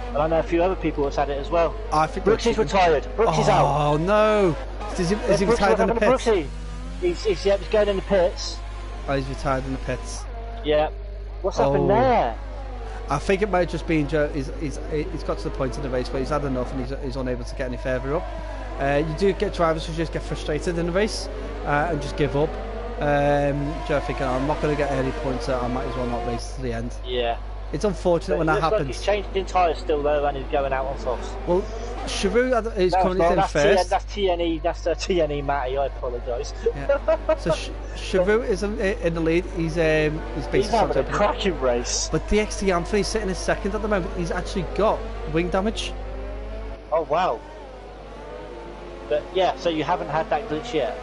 Speaker 2: and I know a few other people that's had it as well.
Speaker 1: I think
Speaker 2: Brooks is retired. Brooks is out.
Speaker 1: Oh no! Is he retired in the pits?
Speaker 2: He's going in the pits.
Speaker 1: Oh, he's retired in the pits.
Speaker 2: Yeah. What's happened there?
Speaker 1: I think it might have just been he's got to the point in the race where he's had enough and he's unable to get any further up. You do get drivers who just get frustrated in the race and just give up. Just thinking, I'm not going to get any points, so I might as well not race to the end.
Speaker 2: Yeah.
Speaker 1: It's unfortunate when that happens.
Speaker 2: He's changed the tyres still though, and he's going out on softs.
Speaker 1: Well, Sharu is currently in first.
Speaker 2: That's TNE Matty. I apologise.
Speaker 1: Yeah. So Sharu is in the lead. He's basically
Speaker 2: having a cracking race.
Speaker 1: But DXT Anthony's sitting in second at the moment. He's actually got wing damage.
Speaker 2: Oh wow. But yeah, so you haven't had that glitch yet?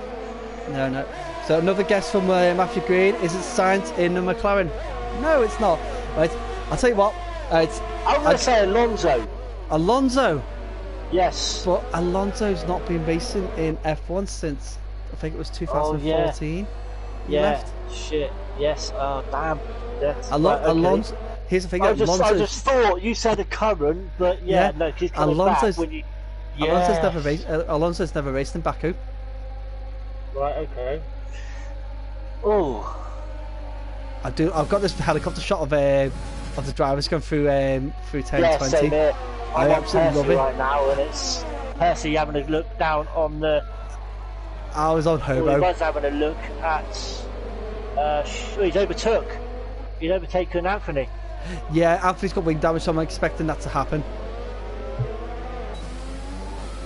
Speaker 1: No. So another guess from Matthew Green. Is it Sainz in the McLaren? No, it's not. Right. I'll tell you what. I'm
Speaker 2: going to say Alonso.
Speaker 1: Alonso?
Speaker 2: Yes.
Speaker 1: But Alonso's not been racing in F1 since, I think it was 2014.
Speaker 2: Yeah.
Speaker 1: Left.
Speaker 2: Shit. Yes. Oh, damn. Yes.
Speaker 1: Alonso. Here's the thing.
Speaker 2: I just thought you said a current, but no, he's coming back when you...
Speaker 1: Alonso's never raced in Baku.
Speaker 2: Right, okay. Oh.
Speaker 1: I've got this helicopter shot of the drivers going through 10-20.
Speaker 2: Same here.
Speaker 1: I absolutely love it
Speaker 2: right now, and it's Percy having a look down on the...
Speaker 1: I was on Hobo.
Speaker 2: He was having a look at... he's overtook. He's overtaken Anthony.
Speaker 1: Yeah, Anthony's got wing damage, so I'm expecting that to happen.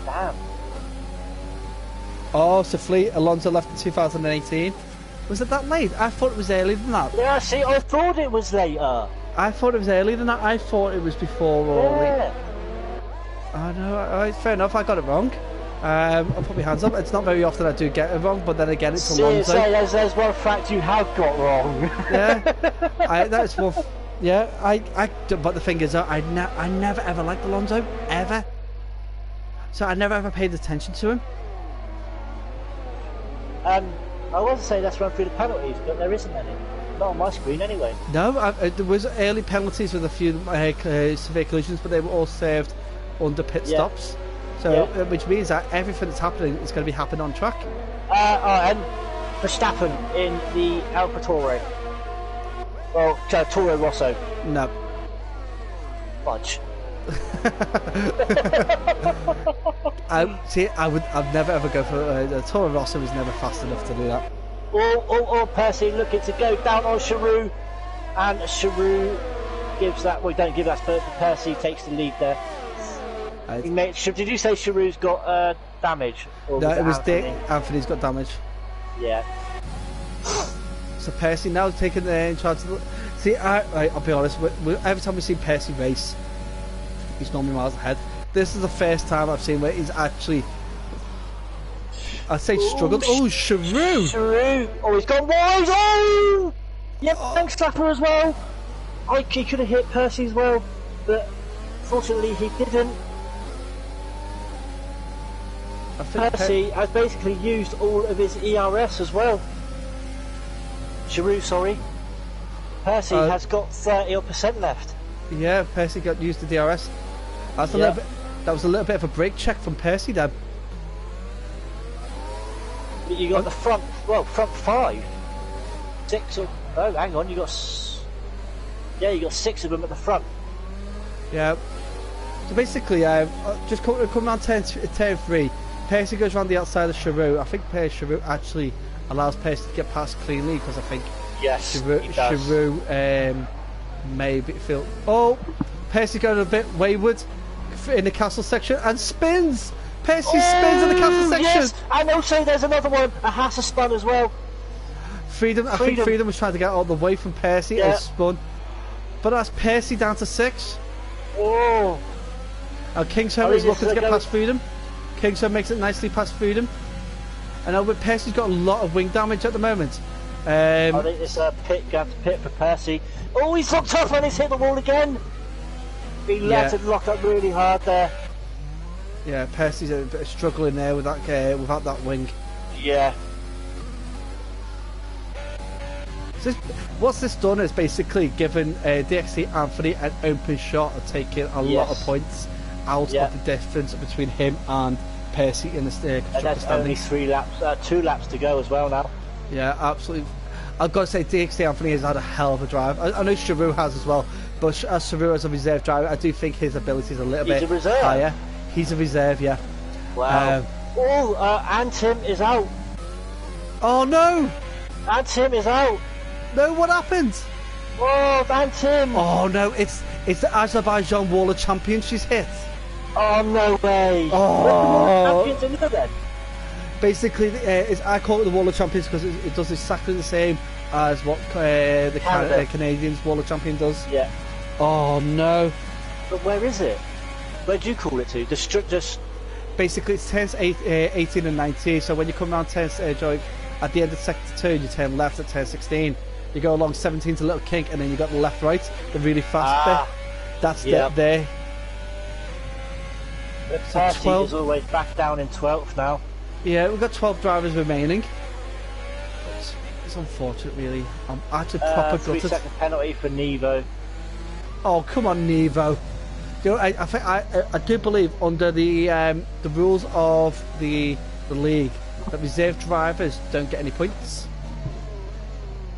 Speaker 2: Damn.
Speaker 1: Oh, so Fleet Alonso left in 2018. Was it that late? I thought it was earlier than that.
Speaker 2: Yeah, see, I thought it was later.
Speaker 1: I thought it was earlier than that. I thought it was before or late. Oh no, alright, fair enough, I got it wrong. I'll put my hands up. It's not very often I do get it wrong, but then again, it's Alonso.
Speaker 2: There's one fact you have got wrong.
Speaker 1: Yeah, that's one. Yeah, but the thing is, I never ever liked Alonso, ever. So I never ever paid attention to him.
Speaker 2: I want to say let's run through the penalties, but there isn't any. Not on my screen anyway.
Speaker 1: No, there was early penalties with a few severe collisions, but they were all served under pit stops. So, which means that everything that's happening is going to be happening on track.
Speaker 2: And Verstappen in the Alfa Tauri. Well, Toro Rosso.
Speaker 1: No.
Speaker 2: Fudge.
Speaker 1: I'd never ever go for Toro Rosso. Was never fast enough to do that.
Speaker 2: Or Percy looking to go down on Sharu, and Sharu gives that. Well, don't give that. But Percy takes the lead there. Did you say Sharu's got damage? Or
Speaker 1: No,
Speaker 2: was
Speaker 1: it was
Speaker 2: Anthony?
Speaker 1: Anthony's got damage.
Speaker 2: Yeah.
Speaker 1: So Percy now taking the charge. See, I'll be honest. Every time we see Percy race, he's normally miles ahead. This is the first time I've seen where he's actually, I'd say, struggled. Oh, Sharu!
Speaker 2: Sharu! Oh, he's gone wide! Oh! Yeah, thanks, Slapper as well. He could have hit Percy as well, but fortunately he didn't. Percy has basically used all of his ERS as well. Sharu, sorry. Percy has got 30% left.
Speaker 1: Yeah, Percy got used the DRS. That was a little bit of a brake check from Percy then.
Speaker 2: You got the front 5. 6 or... Oh, hang on, you got 6 of them at the front.
Speaker 1: Yeah. So basically, just coming on turn 3, Percy goes around the outside of Sharu. I think Sharu actually allows Percy to get past cleanly because I think Sharu maybe feel. Oh, Percy going a bit wayward in the castle section and spins. Percy spins in the castle section.
Speaker 2: Yes, and also there's another one. A Hassa spun as well.
Speaker 1: Freedom. I think Freedom was trying to get out of the way from Percy and spun. But that's Percy down to 6.
Speaker 2: Oh.
Speaker 1: And Kingsholm is looking to get past Freedom. Kingsholm makes it nicely past Freedom. And now Percy's got a lot of wing damage at the moment.
Speaker 2: I think it's a pit for Percy. Oh, he's locked up and he's hit the wall again. He let it lock up really hard there.
Speaker 1: Yeah, Percy's a bit struggling there with that without that wing.
Speaker 2: Yeah.
Speaker 1: So what's this done is basically given DXT Anthony an open shot of taking a lot of points out of the difference between him and Percy in the constructor
Speaker 2: and that's
Speaker 1: standings.
Speaker 2: only 2 laps to go as well now.
Speaker 1: Yeah, absolutely. I've got to say DXT Anthony has had a hell of a drive. I know Sharu has as well, but as Sharu as a reserve driver, I do think his ability is a little bit higher. He's a reserve, yeah.
Speaker 2: Wow. And Tim is out.
Speaker 1: Oh no!
Speaker 2: And Tim is out.
Speaker 1: No, what happened?
Speaker 2: Oh, and Tim.
Speaker 1: Oh no, it's the Azerbaijan Wall of Champions she's hit.
Speaker 2: Oh no way.
Speaker 1: Oh.
Speaker 2: Champions in then?
Speaker 1: Basically, I call it the Wall of Champions because it does exactly the same as what the Canadians Wall of Champions does.
Speaker 2: Yeah.
Speaker 1: Oh no.
Speaker 2: But where is it? Where do you call it to? Just
Speaker 1: basically it's turns 18 and 19. So when you come around turns at the end of sector 2, you turn left at turn 16. You go along 17 to Little Kink, and then you got the left right, the really fast bit. That's there.
Speaker 2: The party is always back down in 12th now.
Speaker 1: Yeah, we've got 12 drivers remaining. It's unfortunate, really. I'm actually proper gutted.
Speaker 2: 3-second penalty for Nevo.
Speaker 1: Oh, come on, Nevo. You know, I do believe under the rules of the league that reserve drivers don't get any points.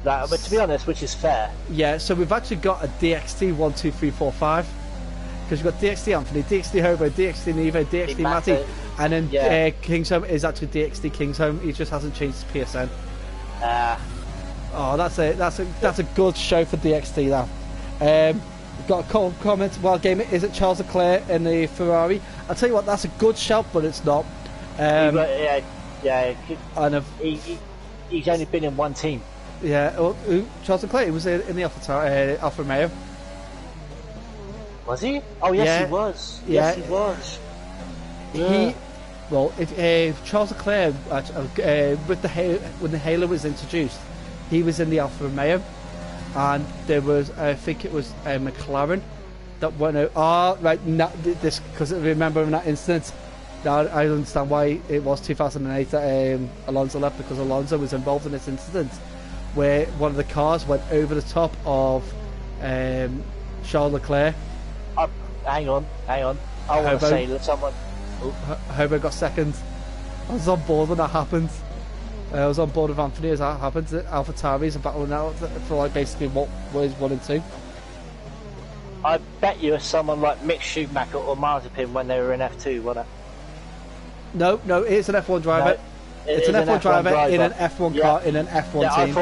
Speaker 2: But to be honest, which is fair.
Speaker 1: Yeah, so we've actually got a DXT 1, 2, 3, 4, 5. Because we've got DXT Anthony, DXT Hobo, DXT Nevo, DXT Matty, and then Kingsholm is actually DXT Kingsholm. He just hasn't changed his PSN. Oh, that's a good show for DXT now. We've got a comment while gaming. Is it Charles Leclerc in the Ferrari? I'll tell you what, that's a good shout, but it's not.
Speaker 2: And he's only been in one team.
Speaker 1: Yeah, Charles Leclerc was in the Alfa Romeo.
Speaker 2: Was he? Oh yes, he was. Yes, he was.
Speaker 1: If Charles Leclerc with when the Halo was introduced, he was in the Alfa Romeo, and there was I think it was McLaren that went out. Oh, right, this because I remember in that instance. Now I understand why it was 2008 that Alonso left, because Alonso was involved in this incident where one of the cars went over the top of Charles Leclerc.
Speaker 2: Hang on. I want to say that someone.
Speaker 1: Hobo got second. I was on board when that happened. I was on board with Anthony as that happened. AlphaTauri's are battling out for like basically what was 1 and 2.
Speaker 2: I bet you it's someone like Mick Schumacher or Mazepin when they were in F2, wasn't it?
Speaker 1: No, it's an F1 driver.
Speaker 2: No,
Speaker 1: it's an F1 driver in an F1 car in an F1 team.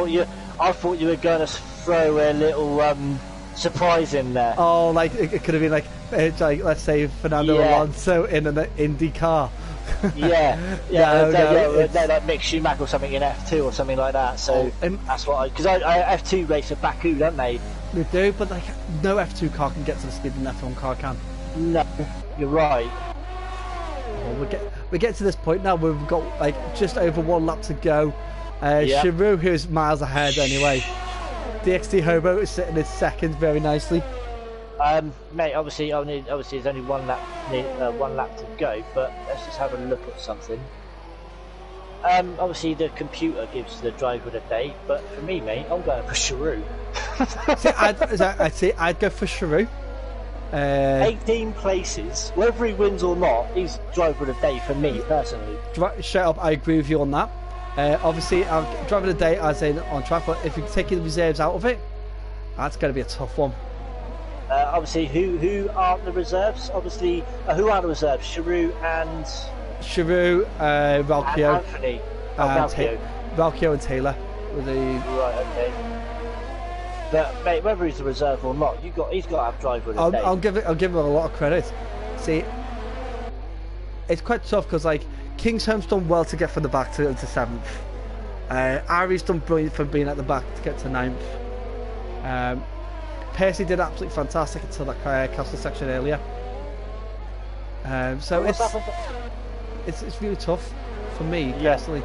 Speaker 2: I thought you were going to throw a little surprise in there.
Speaker 1: Oh, like it could have been like let's say Fernando Alonso in an Indy car.
Speaker 2: No, like Mick Schumacher or something in F2 or something like that. So that's what because I F2 race at Baku, don't they?
Speaker 1: They do, but like no F2 car can get to the speed an F1 car can.
Speaker 2: No, you're right.
Speaker 1: We get to this point now where we've got like just over 1 lap to go. Shiru, who's miles ahead anyway. DXT Hobo is sitting in second very nicely.
Speaker 2: Mate, obviously there's only 1 lap to go, but let's just have a look at something. Obviously the computer gives the driver the day, but for me, mate, I'm going for Shiru. I'd go for Shiru. 18 places, whether he wins or not, he's driver of the day for me personally.
Speaker 1: Shut up, I agree with you on that. Obviously, driver of the day as in on track, but if you're taking the reserves out of it, that's going to be a tough one.
Speaker 2: Obviously, who aren't the reserves? Obviously, who are the reserves? Shiru,
Speaker 1: Valkyrie,
Speaker 2: Anthony,
Speaker 1: Valkyrie and Taylor.
Speaker 2: Right, okay. But mate, whether he's a reserve or not, he's got to have driver of the day.
Speaker 1: I'll give him a lot of credit. See, it's quite tough because like Kingsholm's done well to get from the back to 7th. Ari's done brilliant from being at the back to get to 9th. Percy did absolutely fantastic until that castle section earlier. So it's really tough for me personally.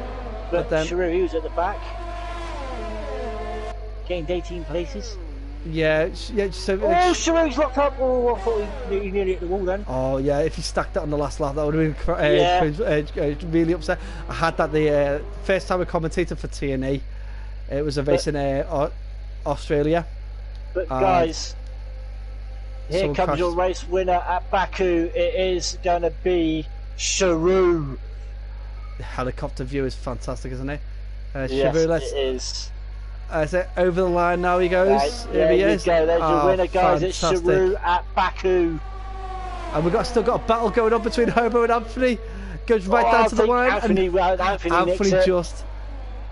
Speaker 2: But then Shiru, he was at the back. Gained 18 places.
Speaker 1: Yeah. So
Speaker 2: Shiru's locked up. Oh, I thought he nearly hit the wall then.
Speaker 1: Oh yeah, if he stacked that on the last lap, that would have been really upset. I had that the first time I commentated for TNE. It was a race in Australia.
Speaker 2: But guys, here comes your race winner at Baku. It is going to be Shiru.
Speaker 1: The helicopter view is fantastic, isn't it?
Speaker 2: Yes, it is.
Speaker 1: Over the line now he goes. Here he is.
Speaker 2: Go. There's your winner, guys. Fantastic. It's Shiru at Baku.
Speaker 1: And we've still got a battle going on between Hobo and Anthony. Goes right down to the line.
Speaker 2: Anthony
Speaker 1: just.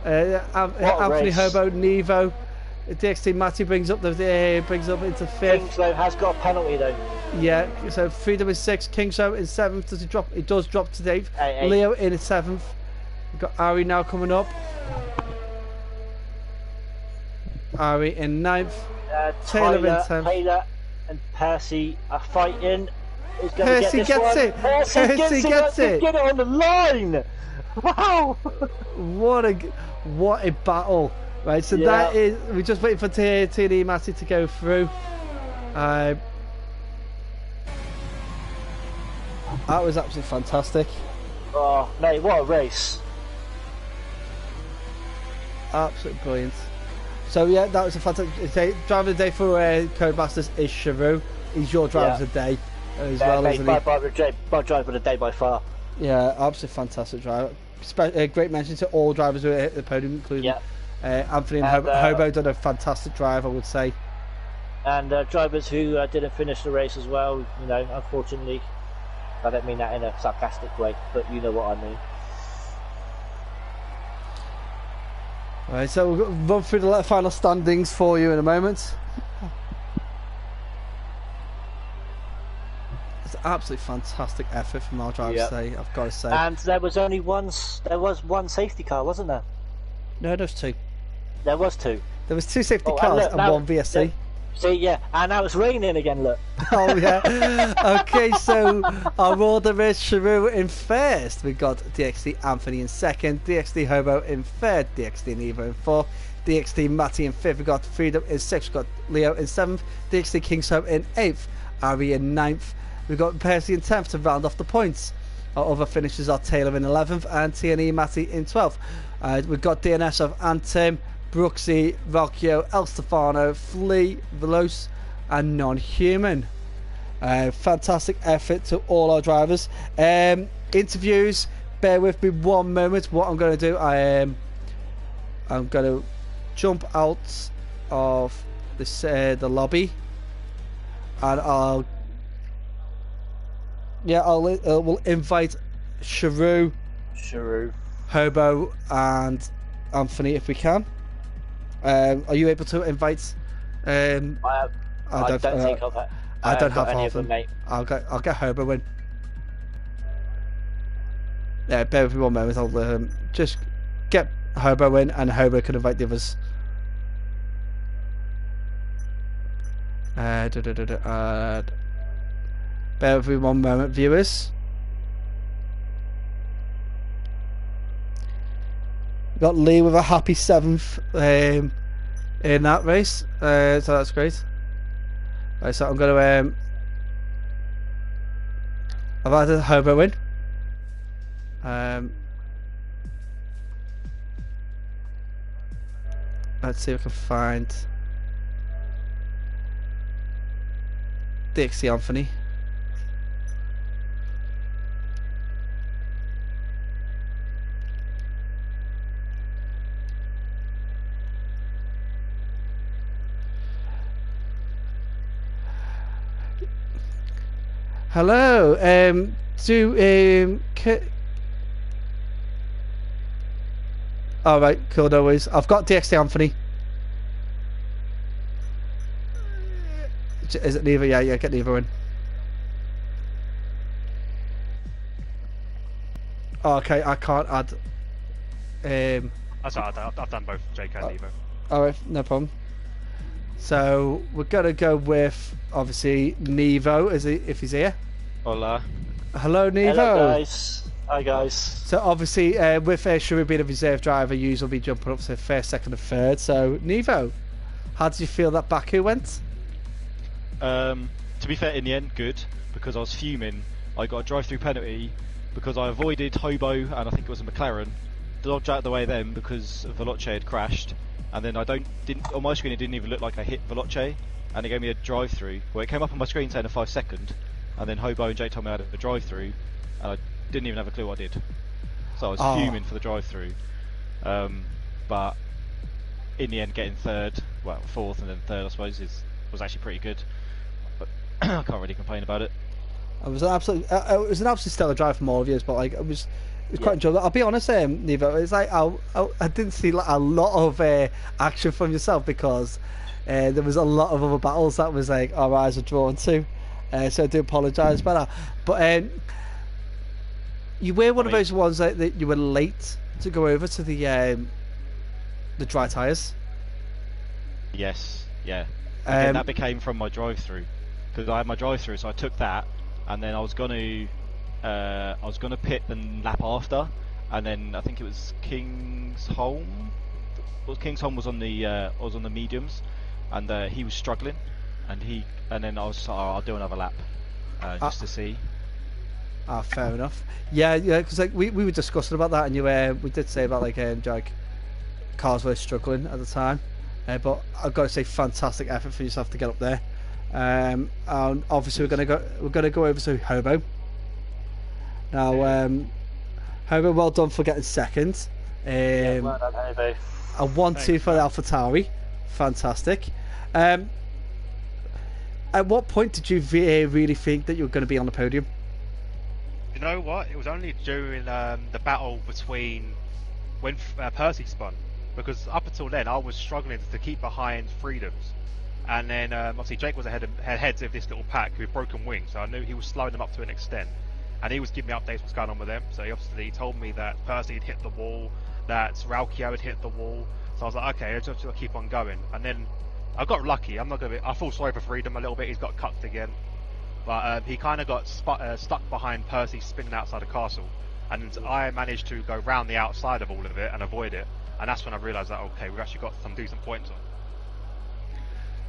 Speaker 1: Anthony, Hobo, Nevo. DXT Matty brings up into 5th.
Speaker 2: Kingslow has got a penalty though.
Speaker 1: Yeah, so Freedom is 6th, Kingslow is 7th. Does he drop? It does drop to Dave. Leo in 7th. We've got Ari now coming up. Ari in 9th. Taylor in 10th.
Speaker 2: Taylor and Percy are fighting.
Speaker 1: Percy gets it. Percy gets it.
Speaker 2: Get it on the line. Wow.
Speaker 1: What a battle. Right, so that is. We're just waiting for TD Matty to go through. That was absolutely fantastic.
Speaker 2: Oh, mate, what a race!
Speaker 1: Absolutely brilliant. So yeah, that was a fantastic day. Driver of the day for Codemasters is Shiru. He's your driver of the day as well,
Speaker 2: mate,
Speaker 1: isn't he?
Speaker 2: By driver of the day by far.
Speaker 1: Yeah, absolutely fantastic driver. Great mention to all drivers who hit the podium, including. Anthony and Hobo done a fantastic drive, I would say.
Speaker 2: And drivers who didn't finish the race as well, you know, unfortunately. I don't mean that in a sarcastic way, but you know what I mean.
Speaker 1: Alright, so we'll run through the final standings for you in a moment. It's an absolutely fantastic effort from our drivers today, I've got to say.
Speaker 2: And there was one safety car, wasn't there?
Speaker 1: No, there was 2.
Speaker 2: There was 2.
Speaker 1: There was 2 safety cars and 1 VSC.
Speaker 2: See, yeah, and now it's raining again, look.
Speaker 1: Oh, yeah. Okay, so our order is Shiru in 1st. We've got DXT Anthony in 2nd, DXT Hobo in 3rd, DXT Nevo in 4th, DXT Matty in 5th. We've got Freedom in 6th, we've got Leo in 7th, DXT Kingshope in 8th, Ari in 9th. We've got Percy in 10th to round off the points. Our other finishers are Taylor in 11th and TNE Matty in 12th. We've got DNS of Antim, Brooksy, Valkyo, El Stefano, Flea, Veloce and Non-Human. Fantastic effort to all our drivers. Interviews, bear with me one moment. What I'm going to do, I'm going to jump out of this the lobby and we'll invite Shiru, Hobo and Anthony if we can. Are you able to invite? I don't think I don't have half of them. Mate. I'll get Hobo in. bear with me one moment. I'll just get Hobo in, and Hobo can invite the others. Bear with me one moment, viewers. Got Lee with a happy 7th in that race, so that's great. Right, so I'm going to I've added Hobo in. Let's see if I can find Dixie Anthony. Hello, alright, cool, no worries. I've got DXT Anthony. Is it Neva? Yeah, get Neva in. Oh, okay, I can't add.
Speaker 3: That's alright, I've done both Jake and Neva.
Speaker 1: Alright, no problem. So we're gonna go with obviously Nevo, if he's here.
Speaker 4: Hola.
Speaker 1: Hello, Nevo.
Speaker 2: Hello, guys. Hi, guys.
Speaker 1: So obviously, with Shuri being a reserve driver, you will be jumping up to first, second, and third. So Nevo, how did you feel that Baku went?
Speaker 4: To be fair, in the end, good, because I was fuming. I got a drive-through penalty because I avoided Hobo and I think it was a McLaren. Dodged out of the way then because Veloce had crashed, and then didn't on my screen it didn't even look like I hit Veloce, and it gave me a drive-through. Well, it came up on my screen saying a 5 second, and then Hobo and Jake told me I had a drive-through, and I didn't even have a clue what I did. So I was fuming for the drive-through. But in the end, getting fourth and then third, I suppose, was actually pretty good. But I can't really complain about it.
Speaker 1: It was an absolutely stellar drive from all of you, but like it was quite enjoyable. I'll be honest, Nevo, it's like I didn't see like a lot of action from yourself because there was a lot of other battles that was like our eyes were drawn to. So I do apologise for that. But you were one of those ones that you were late to go over to the dry tyres.
Speaker 4: Yes, yeah. Again, that became from my drive-through because I had my drive-through, so I took that, and then I was gonna pit the lap after, and then I think it was Kingsholm. Well, Kingsholm was on the mediums, and he was struggling, and then I was I'll do another lap just to see.
Speaker 1: Fair enough. Yeah, because like we were discussing about that, and we did say about like cars were struggling at the time, but I've got to say, fantastic effort for yourself to get up there. And obviously we're gonna go over to Hobo. Now, Hobo, well done for getting second.
Speaker 2: Well done, Hobo.
Speaker 1: A 1-2 for the AlphaTauri. Fantastic. At what point did you really think that you were going to be on the podium?
Speaker 3: You know what? It was only during the battle between when Percy spun, because up until then I was struggling to keep behind Freedoms, and then obviously Jake was ahead of this little pack with broken wings, so I knew he was slowing them up to an extent, and he was giving me updates what's going on with them. So he obviously told me that Percy had hit the wall, that Ralkio had hit the wall, so I was like, okay, I'll just keep on going. And then I got lucky. I feel sorry for Freedom a little bit. He's got cucked again. But he kind of got stuck behind Percy spinning outside the castle, and I managed to go round the outside of all of it and avoid it, and that's when I realised that okay, we've actually got some decent points on.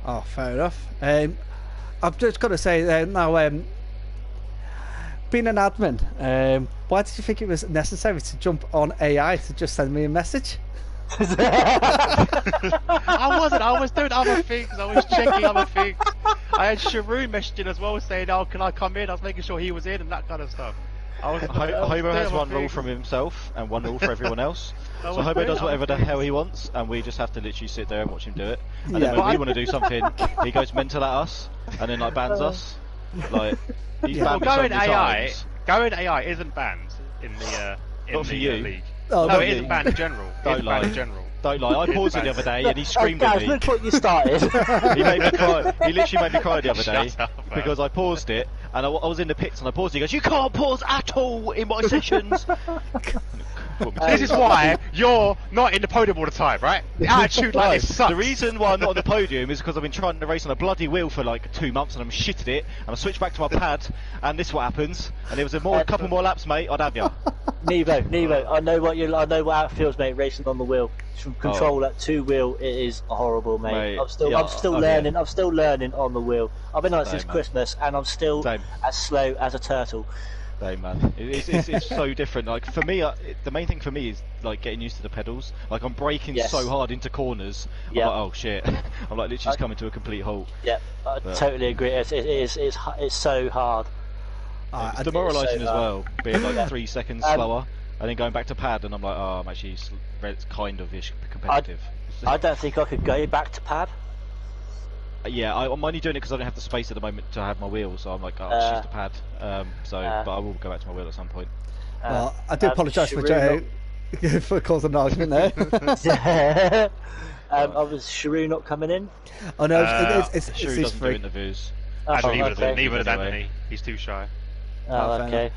Speaker 1: Oh, fair enough. I've just got to say now, being an admin, why did you think it was necessary to jump on AI to just send me a message?
Speaker 3: I was doing other things. I was checking other things. I had Sharoon messaging as well saying, oh, can I come in? I was making sure he was in and that kind of stuff.
Speaker 4: Hobo has one rule from himself and one rule for everyone else. So Hobo does whatever the hell he wants, and we just have to literally sit there and watch him do it. And then when we want to do something, he goes mental at us and then like bans us. Like he's banned me so many times.
Speaker 3: Going AI isn't banned in the
Speaker 4: Not for you.
Speaker 3: league.
Speaker 1: Oh,
Speaker 3: no, it isn't banned in general.
Speaker 4: Don't lie. Don't lie. I paused it the other day and he screamed
Speaker 2: guys,
Speaker 4: at me.
Speaker 2: look what you started.
Speaker 4: He made me cry. He literally made me cry the other day because I paused it and I was in the pits and I paused. He goes, "You can't pause at all in my sessions."
Speaker 3: This is why you're not in the podium all the time, right? The attitude like this sucks.
Speaker 4: The reason why I'm not on the podium is because I've been trying to race on a bloody wheel for like 2 months and I'm shit at it, and I switched back to my pad, and this is what happens. And there was a couple more laps, mate. I'd have you.
Speaker 2: Nevo, I know what how it feels, mate. Racing on the wheel, from control at 2-wheel, it is horrible, mate. I'm still learning. I'm still learning on the wheel. I've been on it since Christmas, and I'm still as slow as a turtle.
Speaker 4: Same, man. It's so different. Like for me, the main thing for me is like getting used to the pedals. Like I'm braking so hard into corners. I'm like, oh shit! I'm like literally just coming to a complete halt.
Speaker 2: Yeah, I totally agree. It's so hard.
Speaker 4: It's demoralising as well, being like 3 seconds slower, and then going back to pad, and I'm like, oh, I'm actually kind of ish competitive.
Speaker 2: I don't think I could go back to pad.
Speaker 4: Yeah, I'm only doing it because I don't have the space at the moment to have my wheel, so I'm like, oh, it's just a pad. But I will go back to my wheel at some point.
Speaker 1: Well, I do apologise for Joe for causing an argument there.
Speaker 2: Was Sharu not coming in?
Speaker 1: Oh no, it's
Speaker 4: Sharu doesn't do interviews.
Speaker 3: Neither does Anthony. He's too shy.
Speaker 2: Oh, okay.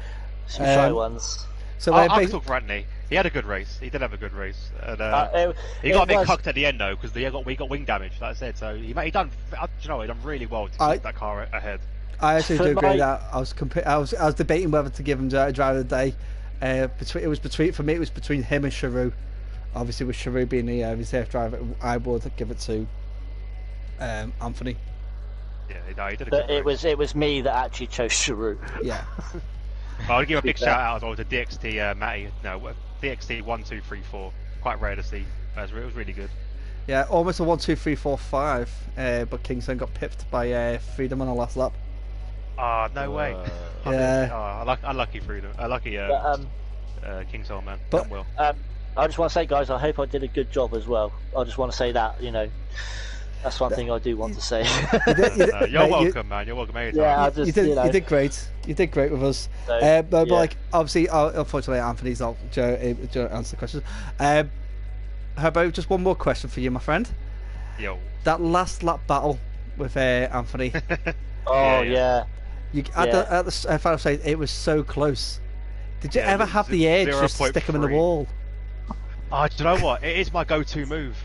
Speaker 2: Some shy ones.
Speaker 1: So
Speaker 3: I can talk for Anthony. He had a good race. He did have a good race. And, he got a bit cucked at the end though because we got wing damage, like I said. So he done. He done really well to keep that car ahead.
Speaker 1: I actually do agree that I was debating whether to give him driver of the day. It was between him and Sharu. Obviously, with Sharu being the reserve driver, I would give it to Anthony.
Speaker 3: Yeah, he did a good race.
Speaker 2: It was me that actually chose Sharu.
Speaker 1: Yeah.
Speaker 3: I'll give a big shout out as well to DXT Matty. No, DXT 1, 2, 3, 4. Quite rare to see. It was really good.
Speaker 1: Yeah, almost a 1, 2, 3, 4, 5. But Kingston got pipped by Freedom on the last lap.
Speaker 3: Ah, no way.
Speaker 1: Yeah.
Speaker 3: Unlucky Freedom. Lucky Kingston, man.
Speaker 1: But
Speaker 3: well.
Speaker 2: I just want to say, guys, I hope I did a good job as well. I just want to say that, that's one thing I do want to say.
Speaker 3: You're welcome, man. You're welcome anytime.
Speaker 2: Yeah,
Speaker 1: you did great. You did great with us.
Speaker 2: So,
Speaker 1: but like, obviously, unfortunately, Anthony's not Joe answer the questions. How about just one more question for you, my friend?
Speaker 3: Yo.
Speaker 1: That last lap battle with Anthony.
Speaker 2: Oh yeah.
Speaker 1: At the final stage, it was so close. Did you ever have the urge just to stick him in the wall?
Speaker 3: Oh, do you know what? It is my go-to move.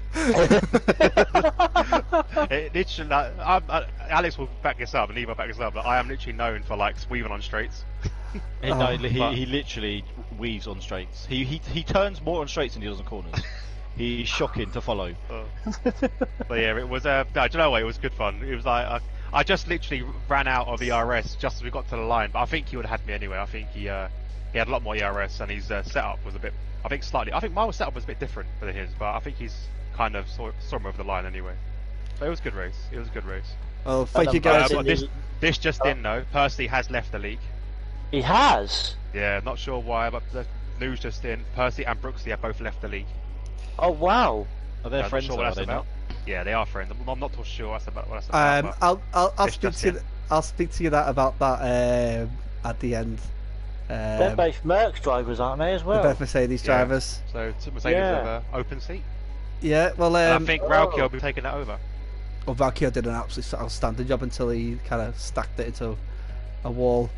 Speaker 3: Alex will back this up, and Eva will back this up, but I am literally known for like weaving on straights.
Speaker 4: He literally weaves on straights. He turns more on straights than he does on corners. He's shocking to follow.
Speaker 3: But yeah, it was. Do you know what? It was good fun. It was like I just literally ran out of ERS just as we got to the line, but I think he would have had me anyway. I think he had a lot more ERS, and his setup was a bit. I think my setup was a bit different than his, but I think he's kind of saw him over the line anyway. But it was a good race.
Speaker 1: Well, thank you guys.
Speaker 3: This just in though, Percy has left the league.
Speaker 2: He has?
Speaker 3: Yeah, not sure why, but the news just in, Percy and Brooksy have both left the league.
Speaker 2: Oh wow.
Speaker 4: Are they friends?
Speaker 3: Sure what that's about. Yeah, they are friends. I'm not too sure what that's about.
Speaker 1: I'll speak to you about that at the end.
Speaker 2: They're both Mercs drivers, aren't they, as well?
Speaker 1: They're both Mercedes drivers.
Speaker 3: So Mercedes have open seat.
Speaker 1: Yeah, well,
Speaker 3: I think Raukio will be taking that over.
Speaker 1: Well, Valkyrie did an absolutely outstanding job until he kind of stacked it into a wall.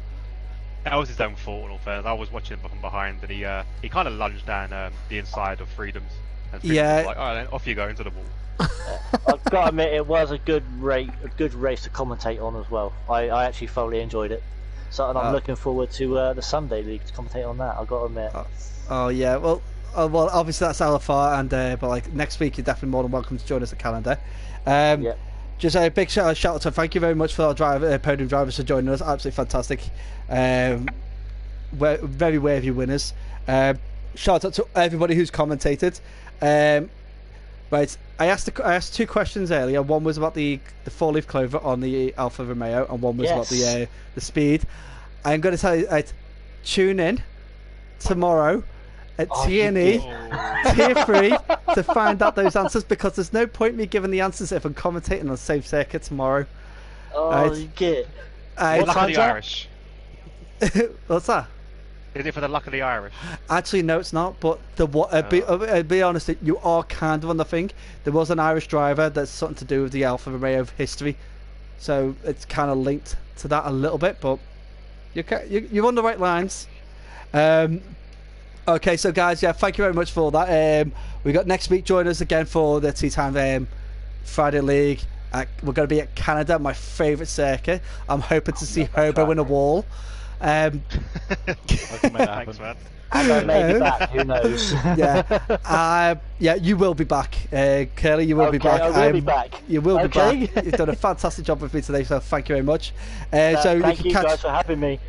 Speaker 3: That was his own fault, in all fairness. I was watching him from behind, and he kind of lunged down the inside of Freedom's. And Freedom's was like, all right, then off you go into the wall.
Speaker 2: I've got to admit, it was a good race to commentate on as well. I actually thoroughly enjoyed it. So, and I'm looking forward to the Sunday League to commentate on that. I've got to admit.
Speaker 1: Oh yeah, well, obviously that's LFR, and but like next week you're definitely more than welcome to join us at Calendar. Just a big shout out to thank you very much for our podium drivers for joining us. Absolutely fantastic. We're very worthy winners. Shout out to everybody who's commentated. Right, I asked 2 questions earlier. One was about the 4-leaf clover on the Alfa Romeo, and one was about the speed. I'm going to tell you, tune in tomorrow at TNE Tier 3 to find out those answers, because there's no point me giving the answers if I'm commentating on the same circuit tomorrow.
Speaker 2: You get.
Speaker 3: Luck of the Irish.
Speaker 1: What's that?
Speaker 3: Is it for the luck of the Irish?
Speaker 1: Actually, no, it's not. But I'll be honest, you are kind of on the thing. There was an Irish driver that's something to do with the Alfa Romeo history, so it's kind of linked to that a little bit. But You're on the right lines. Okay, so guys, yeah, thank you very much for that. We got next week. Join us again for the TeaTime Friday League. We're going to be at Canada, my favourite circuit. I'm hoping to see Hobo win a wall.
Speaker 4: I can make that happen.
Speaker 3: Thanks, man.
Speaker 2: And I may be back, who knows?
Speaker 1: Yeah, you will be back, Curly. You will be back.
Speaker 2: I will be back.
Speaker 1: You will be back. You've done a fantastic job with me today, so thank you very much. So
Speaker 2: thank you guys for having me.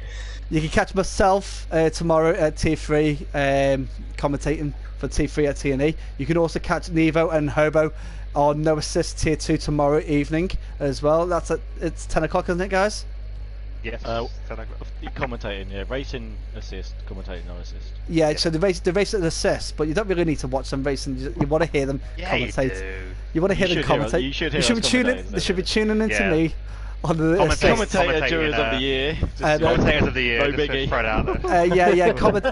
Speaker 1: You can catch myself tomorrow at T3, commentating for T3 at T&E. You can also catch Nevo and Hobo on No Assist Tier 2 tomorrow evening as well. It's 10 o'clock, isn't it, guys?
Speaker 3: Yes.
Speaker 4: Commentating, yeah, racing assist, commentating no assist.
Speaker 1: Yeah, so the race at assist, but you don't really need to watch them racing. You want to hear them commentate. You want to hear them commentate.
Speaker 4: You should be
Speaker 1: tuning into me on the
Speaker 4: commentators of the year.
Speaker 3: Commentators of the year.
Speaker 4: No biggie.
Speaker 3: Spread out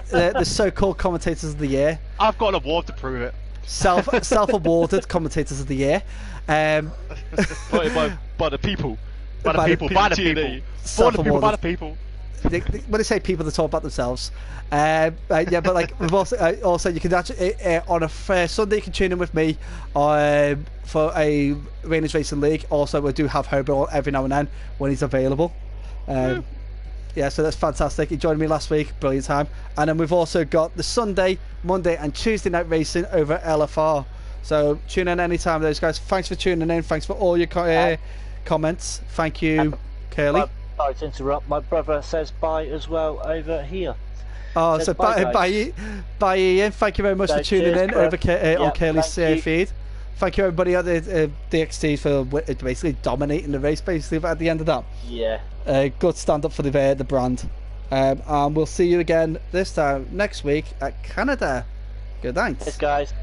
Speaker 3: there.
Speaker 1: The so-called commentators of the year.
Speaker 3: I've got an award to prove it.
Speaker 1: Self-awarded commentators of the year.
Speaker 4: By the people.
Speaker 3: By the people. By the people. For the people. By the people.
Speaker 1: When they say people, they talk about themselves. Yeah, but like we've also you can actually on a Sunday you can tune in with me for a Rainers Racing League. Also, we do have Hobo every now and then when he's available. Yeah, so that's fantastic. He joined me last week, brilliant time. And then we've also got the Sunday, Monday, and Tuesday night racing over at LFR. So tune in anytime, those guys. Thanks for tuning in. Thanks for all your comments. Thank you, Curly.
Speaker 2: Sorry to interrupt. My brother says bye as well over here.
Speaker 1: Oh, so bye, Ian. Thank you very much for tuning in over on Curly's feed. Thank you, everybody at the DXT for basically dominating the race, basically, at the end of that.
Speaker 2: Yeah.
Speaker 1: Good stand up for the brand. And we'll see you again this time next week at Canada. Good night.
Speaker 2: Yes, guys.